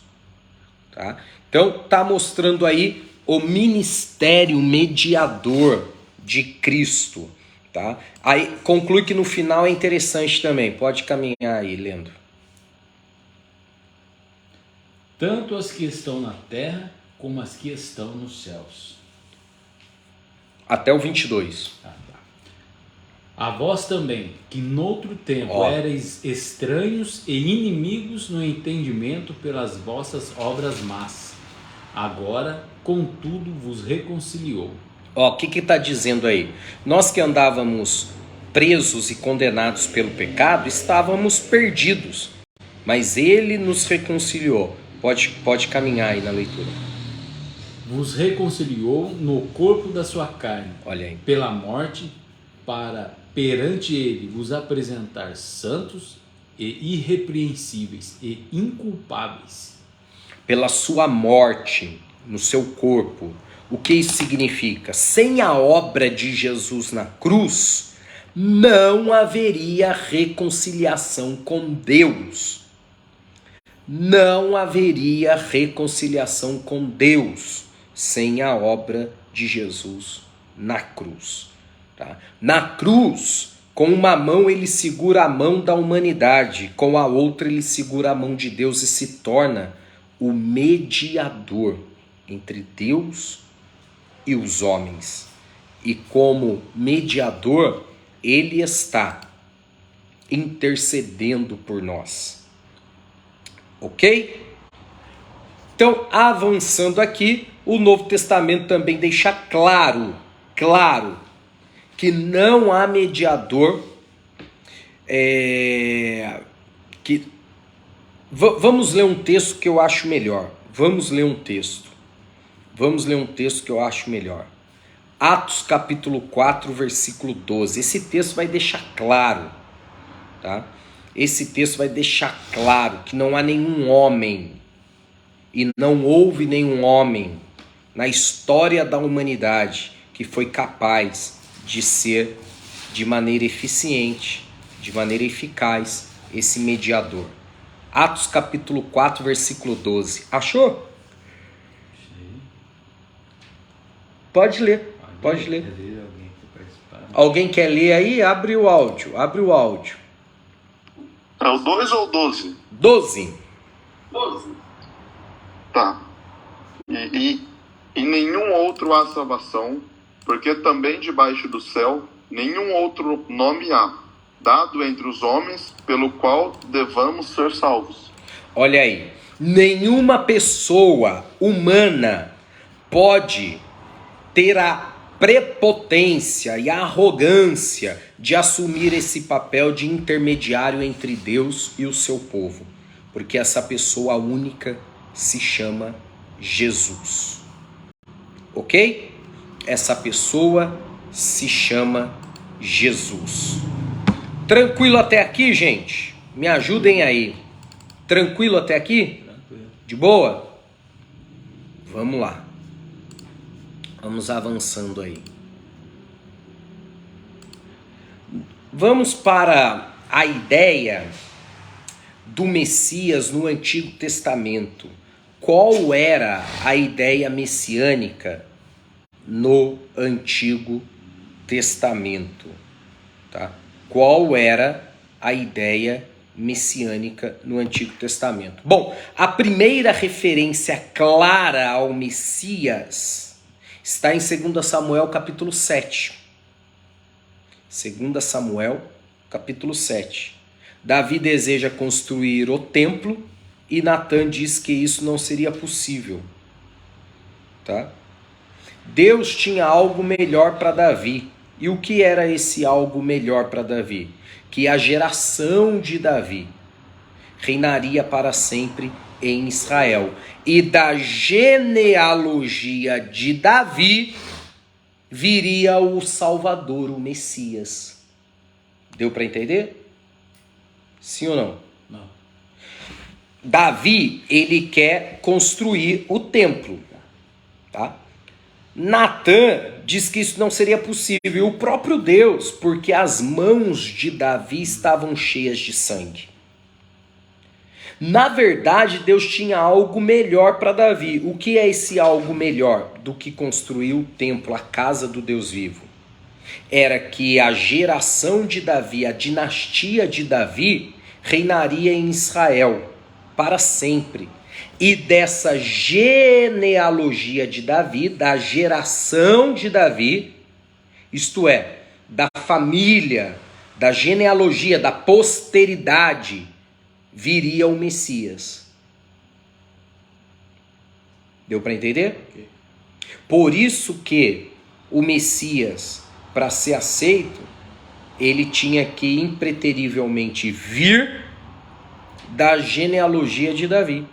Tá? Então, está mostrando aí o ministério mediador de Cristo. Tá? Aí conclui que no final é interessante também. Pode caminhar aí, lendo. Tanto as que estão na terra como as que estão nos céus. Até o 22. A vós também, que noutro tempo éreis estranhos e inimigos no entendimento pelas vossas obras más, agora, contudo, vos reconciliou. O que está dizendo aí? Nós que andávamos presos e condenados pelo pecado, estávamos perdidos, mas ele nos reconciliou. Pode caminhar aí na leitura. Vos reconciliou no corpo da sua carne, Olha aí. pela morte, para perante ele vos apresentar santos e irrepreensíveis e inculpáveis. Pela sua morte no seu corpo. O que isso significa? Sem a obra de Jesus na cruz, não haveria reconciliação com Deus. Não haveria reconciliação com Deus sem a obra de Jesus na cruz. Tá? Na cruz, com uma mão ele segura a mão da humanidade, com a outra ele segura a mão de Deus e se torna o mediador entre Deus e os homens. E como mediador, ele está intercedendo por nós. Ok? Então, avançando aqui, o Novo Testamento também deixa claro que não há mediador que Vamos ler um texto que eu acho melhor. Vamos ler um texto que eu acho melhor. Atos capítulo 4, versículo 12. Esse texto vai deixar claro, tá? Esse texto vai deixar claro que não há nenhum homem e não houve nenhum homem na história da humanidade que foi capaz de ser de maneira eficiente, de maneira eficaz, esse mediador. Atos capítulo 4, versículo 12. Achou? Pode ler. Pode ler. Alguém quer ler aí? Abre o áudio. É o 2 ou o 12? 12. Tá. E nenhum outro há salvação, porque também debaixo do céu nenhum outro nome há, dado entre os homens, pelo qual devamos ser salvos. Olha aí. Nenhuma pessoa humana pode ter a prepotência e a arrogância de assumir esse papel de intermediário entre Deus e o seu povo, porque essa pessoa única se chama Jesus. Ok? Essa pessoa se chama Jesus. Tranquilo até aqui, gente? Me ajudem aí. Tranquilo até aqui? De boa? Vamos lá. Vamos avançando aí. Vamos para a ideia do Messias no Antigo Testamento. Qual era a ideia messiânica no Antigo Testamento? Tá? Qual era a ideia messiânica no Antigo Testamento? Bom, a primeira referência clara ao Messias está em 2 Samuel capítulo 7. 2 Samuel capítulo 7. Davi deseja construir o templo e Natã diz que isso não seria possível. Tá? Deus tinha algo melhor para Davi. E o que era esse algo melhor para Davi? Que a geração de Davi reinaria para sempre em Israel. E da genealogia de Davi viria o Salvador, o Messias. Deu para entender? Sim ou não? Não. Davi, ele quer construir o templo. Tá? Natã diz que isso não seria possível. O próprio Deus, porque as mãos de Davi estavam cheias de sangue. Na verdade, Deus tinha algo melhor para Davi. O que é esse algo melhor do que construir o templo, a casa do Deus vivo? Era que a geração de Davi, a dinastia de Davi, reinaria em Israel para sempre. E dessa genealogia de Davi, da geração de Davi, isto é, da família, da genealogia, da posteridade, viria o Messias. Deu para entender? Ok. Por isso que o Messias, para ser aceito, ele tinha que impreterivelmente vir da genealogia de Davi.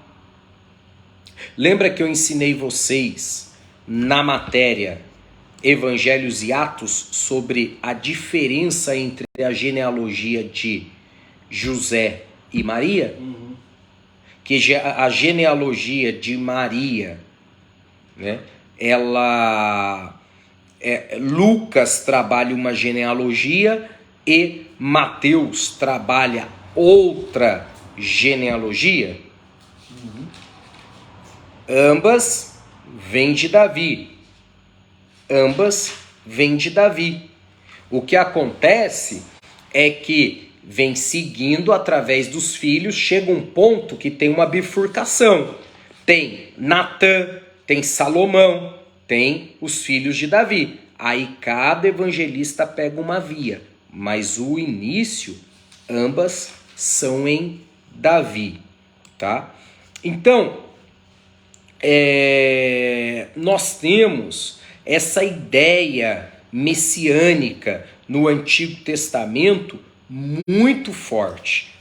Lembra que eu ensinei vocês na matéria Evangelhos e Atos sobre a diferença entre a genealogia de José e Maria? Que a genealogia de Maria, né, Lucas trabalha uma genealogia e Mateus trabalha outra genealogia. Ambas vêm de Davi. O que acontece é que vem seguindo através dos filhos, chega um ponto que tem uma bifurcação. Tem Natã, tem Salomão, tem os filhos de Davi. Aí cada evangelista pega uma via, mas o início, ambas são em Davi, tá? Então, nós temos essa ideia messiânica no Antigo Testamento muito forte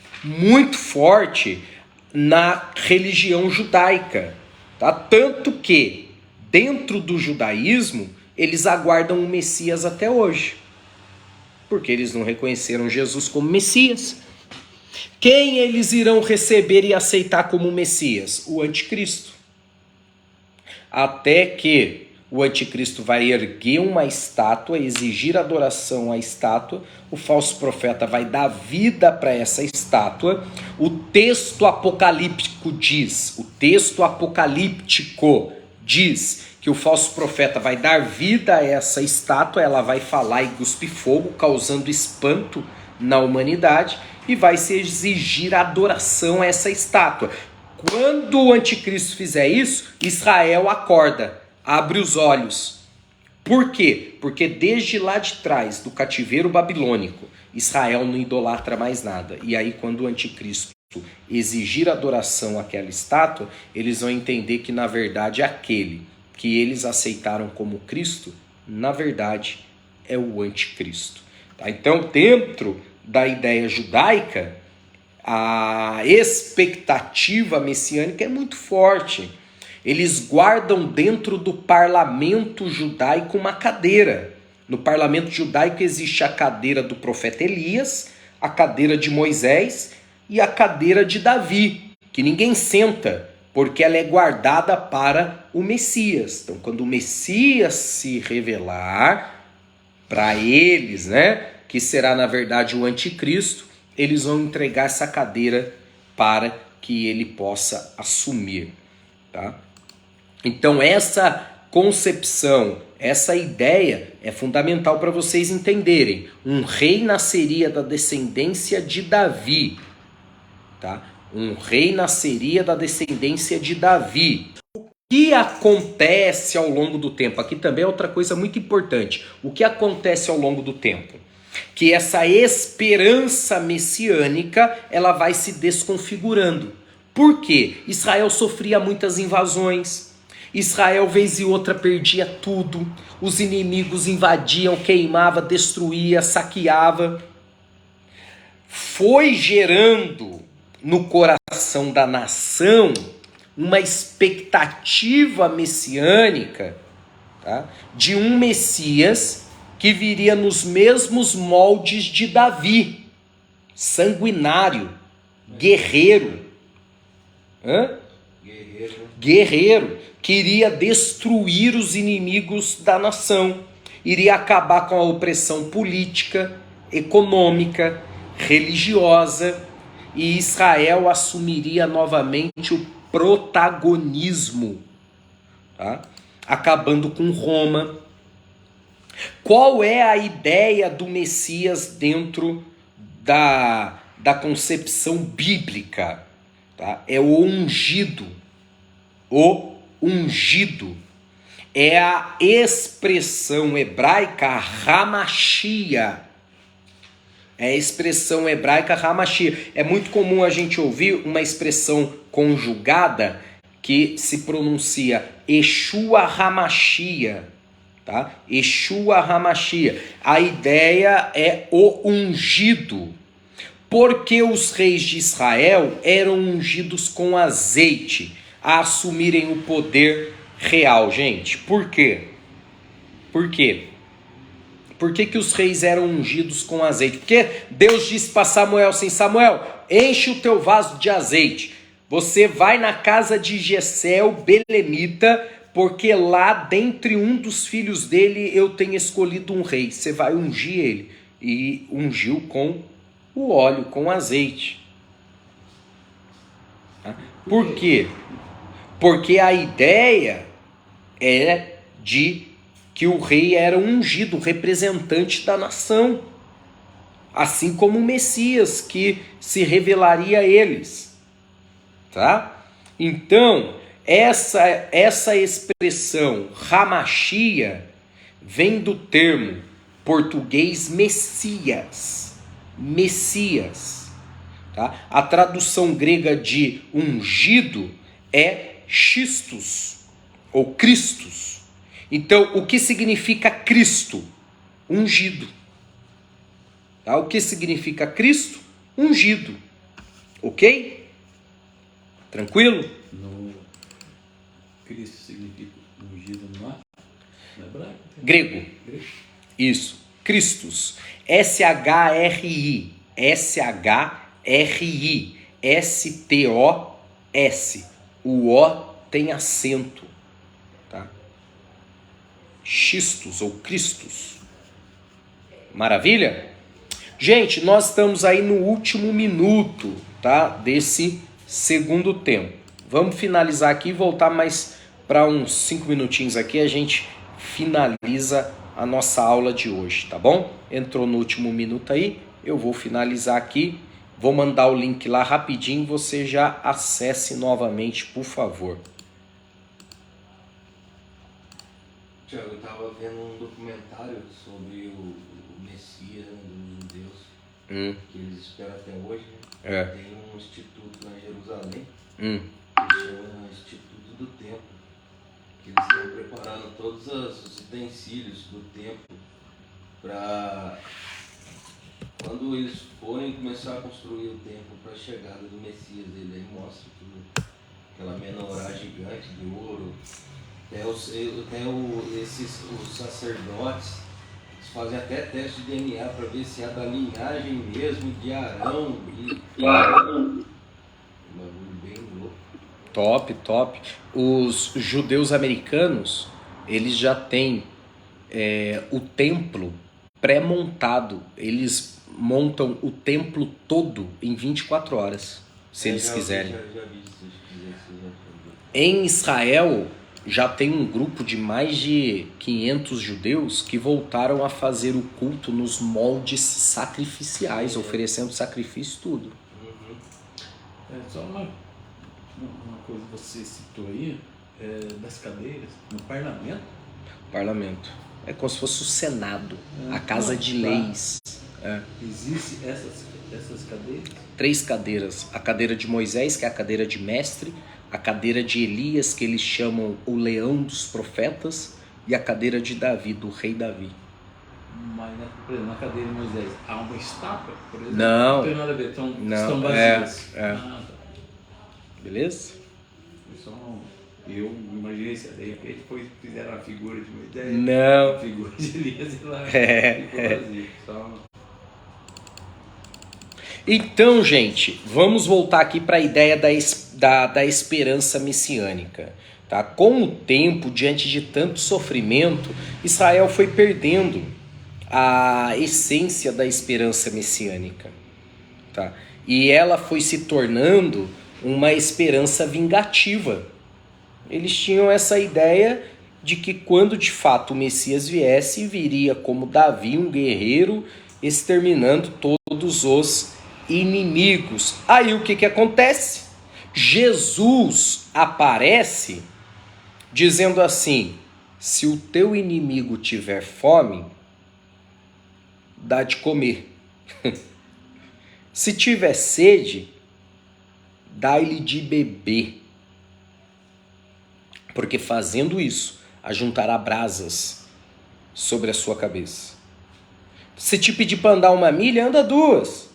na religião judaica. Tá? Tanto que, dentro do judaísmo, eles aguardam o Messias até hoje. Porque eles não reconheceram Jesus como Messias. Quem eles irão receber e aceitar como Messias? O anticristo. Até que o anticristo vai erguer uma estátua, exigir adoração à estátua, o falso profeta vai dar vida para essa estátua. O texto apocalíptico diz que o falso profeta vai dar vida a essa estátua, ela vai falar e cuspir fogo, causando espanto na humanidade, e vai se exigir adoração a essa estátua. Quando o anticristo fizer isso, Israel acorda, abre os olhos. Por quê? Porque desde lá de trás, do cativeiro babilônico, Israel não idolatra mais nada. E aí, quando o anticristo exigir adoração àquela estátua, eles vão entender que, na verdade, aquele que eles aceitaram como Cristo, na verdade, é o anticristo. Tá? Então, dentro da ideia judaica, a expectativa messiânica é muito forte. Eles guardam dentro do parlamento judaico uma cadeira. No parlamento judaico existe a cadeira do profeta Elias, a cadeira de Moisés e a cadeira de Davi, que ninguém senta, porque ela é guardada para o Messias. Então, quando o Messias se revelar para eles, que será na verdade o anticristo, eles vão entregar essa cadeira para que ele possa assumir. Tá? Então essa concepção, essa ideia é fundamental para vocês entenderem. Um rei nasceria da descendência de Davi. Tá? Um rei nasceria da descendência de Davi. O que acontece ao longo do tempo? Aqui também é outra coisa muito importante. O que acontece ao longo do tempo? Que essa esperança messiânica ela vai se desconfigurando. Por quê? Israel sofria muitas invasões. Israel, vez e outra, perdia tudo. Os inimigos invadiam, queimava, destruía, saqueava. Foi gerando no coração da nação uma expectativa messiânica, tá? De um Messias que viria nos mesmos moldes de Davi, sanguinário, guerreiro. Guerreiro, que iria destruir os inimigos da nação, iria acabar com a opressão política, econômica, religiosa, e Israel assumiria novamente o protagonismo, tá? Acabando com Roma. Qual é a ideia do Messias dentro da concepção bíblica? Tá? É o ungido. O ungido é a expressão hebraica Hamashia. É a expressão hebraica Hamashia. É muito comum a gente ouvir uma expressão conjugada que se pronuncia Yeshua Hamashia. Tá? Yeshua Hamashia. A ideia é o ungido. Porque os reis de Israel eram ungidos com azeite a assumirem o poder real, gente. Por quê? Por quê? Por que os reis eram ungidos com azeite? Porque Deus disse para Samuel assim: Samuel, enche o teu vaso de azeite. Você vai na casa de Jessé, o belemita, porque lá dentre um dos filhos dele eu tenho escolhido um rei. Você vai ungir ele. E ungiu com o óleo, com azeite. Por quê? Porque a ideia é de que o rei era ungido, representante da nação, assim como o Messias que se revelaria a eles, tá? Então, essa expressão Hamashia vem do termo português Messias, tá? A tradução grega de ungido é Christos ou Christus. Então, o que significa Cristo? Ungido. Tá? O que significa Cristo? Ungido. Ok? Tranquilo? No Cristo significa ungido no hebraico? Grego. Isso. Christus. S-H-R-I. S-H-R-I. S-T-O-S. O O tem acento. Tá? Xistos ou Christus. Maravilha? Gente, nós estamos aí no último minuto, tá? Desse segundo tempo. Vamos finalizar aqui e voltar mais para uns 5 minutinhos aqui. A gente finaliza a nossa aula de hoje, tá bom? Entrou no último minuto aí, eu vou finalizar aqui. Vou mandar o link lá rapidinho, você já acesse novamente, por favor. Tiago, eu estava vendo um documentário sobre o Messias, né, dos judeus, que eles esperam até hoje, né? Tem um instituto lá em Jerusalém, que chama Instituto do Templo, que eles estão preparando todos os utensílios do templo para quando eles forem começar a construir o templo para a chegada do Messias. Ele aí mostra tudo, aquela menorá gigante de ouro. Os sacerdotes, eles fazem até teste de DNA para ver se é da linhagem mesmo de Arão. Um bagulho bem louco. Top, top. Os judeus americanos, eles já têm o templo pré-montado. Eles montam o templo todo em 24 horas, se eles quiserem. Já vi, se quiser. Em Israel, já tem um grupo de mais de 500 judeus que voltaram a fazer o culto nos moldes sacrificiais, oferecendo sacrifício e tudo. Só uma coisa que você citou aí, das cadeiras no parlamento. Parlamento. É como se fosse o Senado, a Casa de Leis. Existem essas cadeiras? 3 cadeiras. A cadeira de Moisés, que é a cadeira de mestre, a cadeira de Elias, que eles chamam o leão dos profetas, e a cadeira de Davi, do rei Davi. Mas, por exemplo, na cadeira de Moisés, há uma estátua, por exemplo? Não. Não tem nada a ver, estão vazias. Tá. Beleza? Eu imaginei se de repente fizeram a figura de Moisés, Não. a figura de Elias e lá ficou vazio. Então, gente, vamos voltar aqui para a ideia da esperança messiânica. Tá? Com o tempo, diante de tanto sofrimento, Israel foi perdendo a essência da esperança messiânica. Tá? E ela foi se tornando uma esperança vingativa. Eles tinham essa ideia de que quando de fato o Messias viesse, viria como Davi, um guerreiro, exterminando todos os inimigos. Aí o que acontece? Jesus aparece dizendo assim: se o teu inimigo tiver fome, dá de comer. Se tiver sede, dá-lhe de beber. Porque fazendo isso, ajuntará brasas sobre a sua cabeça. Se te pedir para andar 1 milha, anda 2.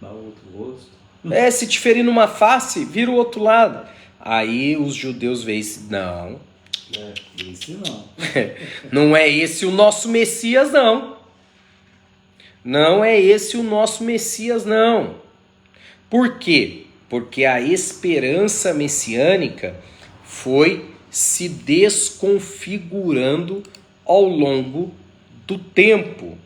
Dá outro rosto. Se te ferir numa face, vira o outro lado. Aí os judeus veem isso. Não. Esse não. Não é esse o nosso Messias, não. Não é esse o nosso Messias, não. Por quê? Porque a esperança messiânica foi se desconfigurando ao longo do tempo.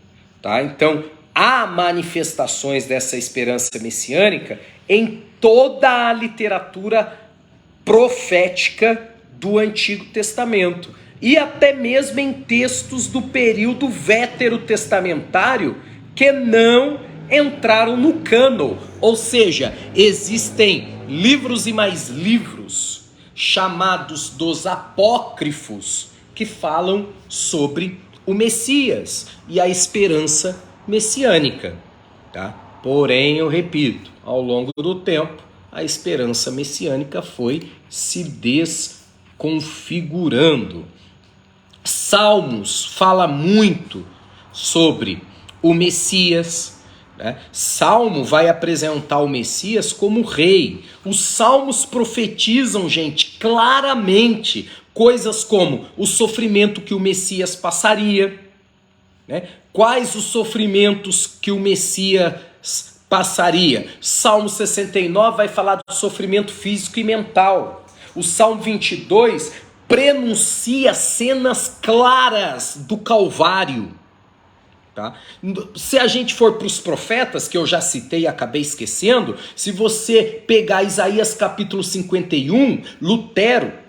Tá? Então, há manifestações dessa esperança messiânica em toda a literatura profética do Antigo Testamento e até mesmo em textos do período veterotestamentário que não entraram no cânon, ou seja, existem livros e mais livros chamados dos apócrifos que falam sobre o Messias e a esperança messiânica, tá? Porém, eu repito, ao longo do tempo, a esperança messiânica foi se desconfigurando. Salmos fala muito sobre o Messias, né? Salmo vai apresentar o Messias como rei. Os salmos profetizam, gente, claramente coisas como o sofrimento que o Messias passaria, né? Quais os sofrimentos que o Messias passaria? Salmo 69 vai falar do sofrimento físico e mental. O Salmo 22 prenuncia cenas claras do Calvário. Tá? Se a gente for para os profetas, que eu já citei e acabei esquecendo, se você pegar Isaías capítulo 51, Lutero,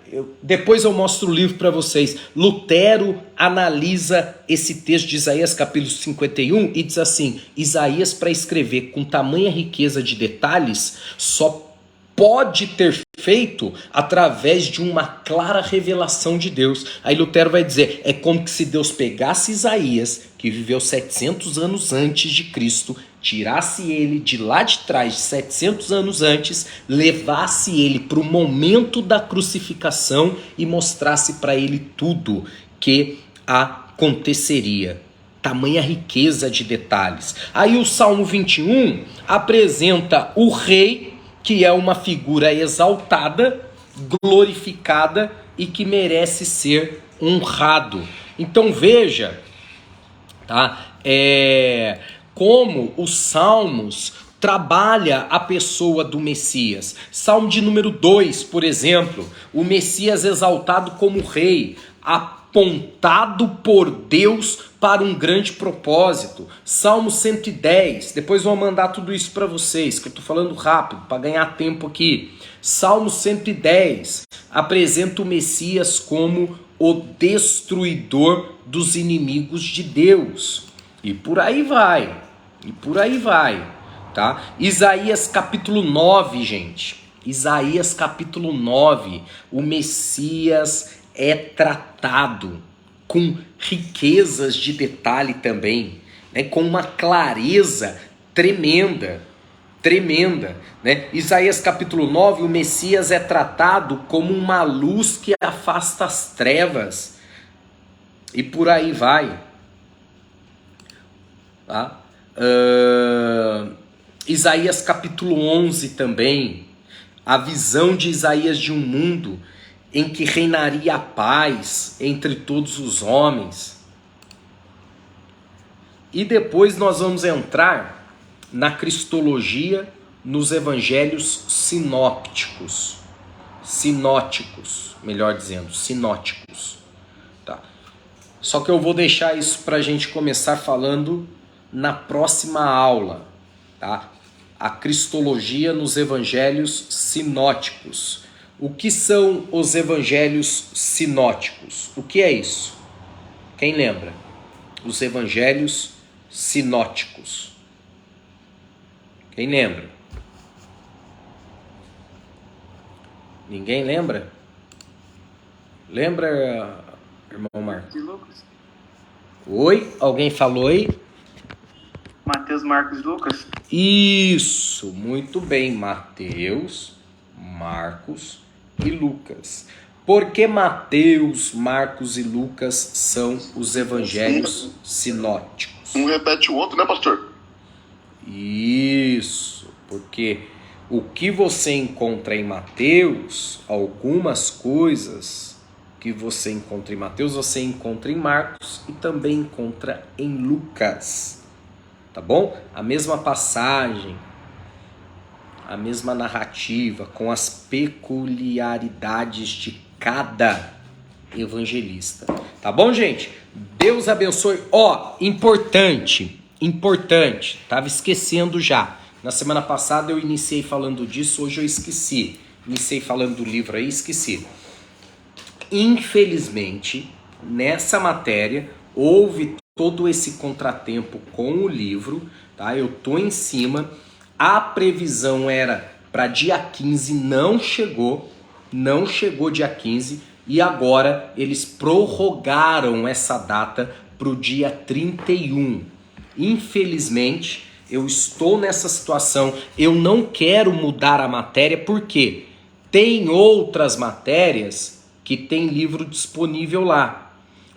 depois eu mostro o livro para vocês, Lutero analisa esse texto de Isaías capítulo 51 e diz assim: Isaías, para escrever com tamanha riqueza de detalhes, só pode ter feito através de uma clara revelação de Deus. Aí Lutero vai dizer, é como que se Deus pegasse Isaías, que viveu 700 anos antes de Cristo, tirasse ele de lá de trás, 700 anos antes, levasse ele para o momento da crucificação e mostrasse para ele tudo que aconteceria. Tamanha riqueza de detalhes. Aí o Salmo 21 apresenta o rei, que é uma figura exaltada, glorificada e que merece ser honrado. Então veja, tá? Como os salmos trabalha a pessoa do Messias. Salmo de número 2, por exemplo, o Messias exaltado como rei, apontado por Deus para um grande propósito. Salmo 110, depois vou mandar tudo isso para vocês, que eu estou falando rápido, para ganhar tempo aqui. Salmo 110 apresenta o Messias como o destruidor dos inimigos de Deus. E por aí vai, tá? Isaías capítulo 9, gente. Isaías capítulo 9, o Messias é tratado com riquezas de detalhe também, né? Com uma clareza tremenda, né? Isaías capítulo 9, o Messias é tratado como uma luz que afasta as trevas, e por aí vai, tá? Isaías capítulo 11 também, a visão de Isaías de um mundo em que reinaria a paz entre todos os homens. E depois nós vamos entrar na cristologia, nos evangelhos sinópticos. Sinóticos, melhor dizendo, sinóticos. Tá. Só que eu vou deixar isso para a gente começar falando na próxima aula. Tá? A cristologia nos evangelhos sinóticos. O que são os evangelhos sinóticos? O que é isso? Quem lembra? Os evangelhos sinóticos. Quem lembra? Ninguém lembra? Lembra, irmão Marcos? Oi? Alguém falou aí? Mateus, Marcos e Lucas. Isso, muito bem. Mateus, Marcos e Lucas. Por que Mateus, Marcos e Lucas são os evangelhos sinóticos? Um repete o outro, né, pastor? Isso, porque o que você encontra em Mateus, algumas coisas que você encontra em Mateus, você encontra em Marcos e também encontra em Lucas, tá bom? A mesma passagem, a mesma narrativa, com as peculiaridades de cada evangelista. Tá bom, gente? Deus abençoe. Importante, tava esquecendo já. Na semana passada eu iniciei falando disso, hoje eu esqueci. Iniciei falando do livro aí, esqueci. Infelizmente, nessa matéria, houve todo esse contratempo com o livro, tá? Eu tô em cima. A previsão era para dia 15, não chegou dia 15, e agora eles prorrogaram essa data para o dia 31. Infelizmente, eu estou nessa situação, eu não quero mudar a matéria, porque tem outras matérias que tem livro disponível lá.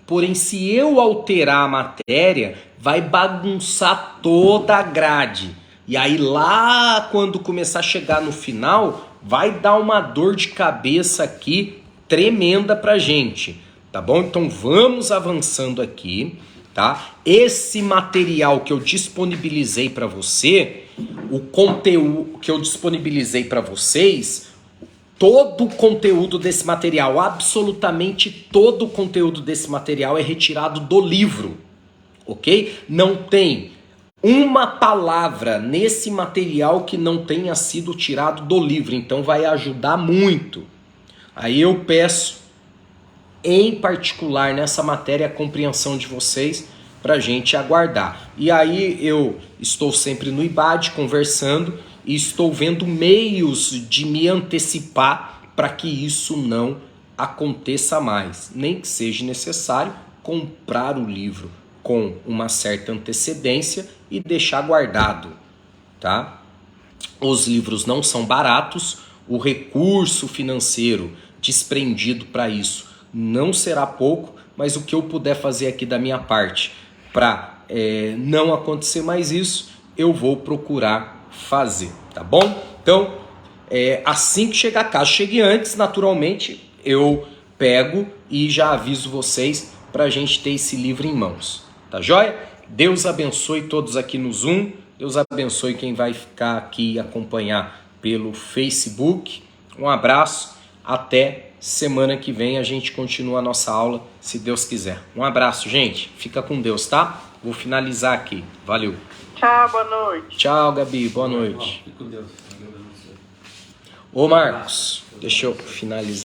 Porém, se eu alterar a matéria, vai bagunçar toda a grade. E aí lá, quando começar a chegar no final, vai dar uma dor de cabeça aqui tremenda pra gente, tá bom? Então vamos avançando aqui, tá? Esse material que eu disponibilizei para você, o conteúdo que eu disponibilizei para vocês, todo o conteúdo desse material, absolutamente todo o conteúdo desse material é retirado do livro, ok? Não tem uma palavra nesse material que não tenha sido tirado do livro, então vai ajudar muito. Aí eu peço, em particular nessa matéria, a compreensão de vocês para a gente aguardar. E aí eu estou sempre no IBAD conversando e estou vendo meios de me antecipar para que isso não aconteça mais. Nem que seja necessário comprar o livro com uma certa antecedência e deixar guardado, tá? Os livros não são baratos, o recurso financeiro desprendido para isso não será pouco, mas o que eu puder fazer aqui da minha parte para não acontecer mais isso, eu vou procurar fazer, tá bom? Então, assim que chegar a casa, chegue antes, naturalmente, eu pego e já aviso vocês para a gente ter esse livro em mãos, tá joia? Deus abençoe todos aqui no Zoom, Deus abençoe quem vai ficar aqui e acompanhar pelo Facebook. Um abraço, até semana que vem a gente continua a nossa aula, se Deus quiser. Um abraço, gente, fica com Deus, tá? Vou finalizar aqui, valeu. Tchau, boa noite. Tchau, Gabi, boa noite. Fique com Deus. Ô Marcos, deixa eu finalizar.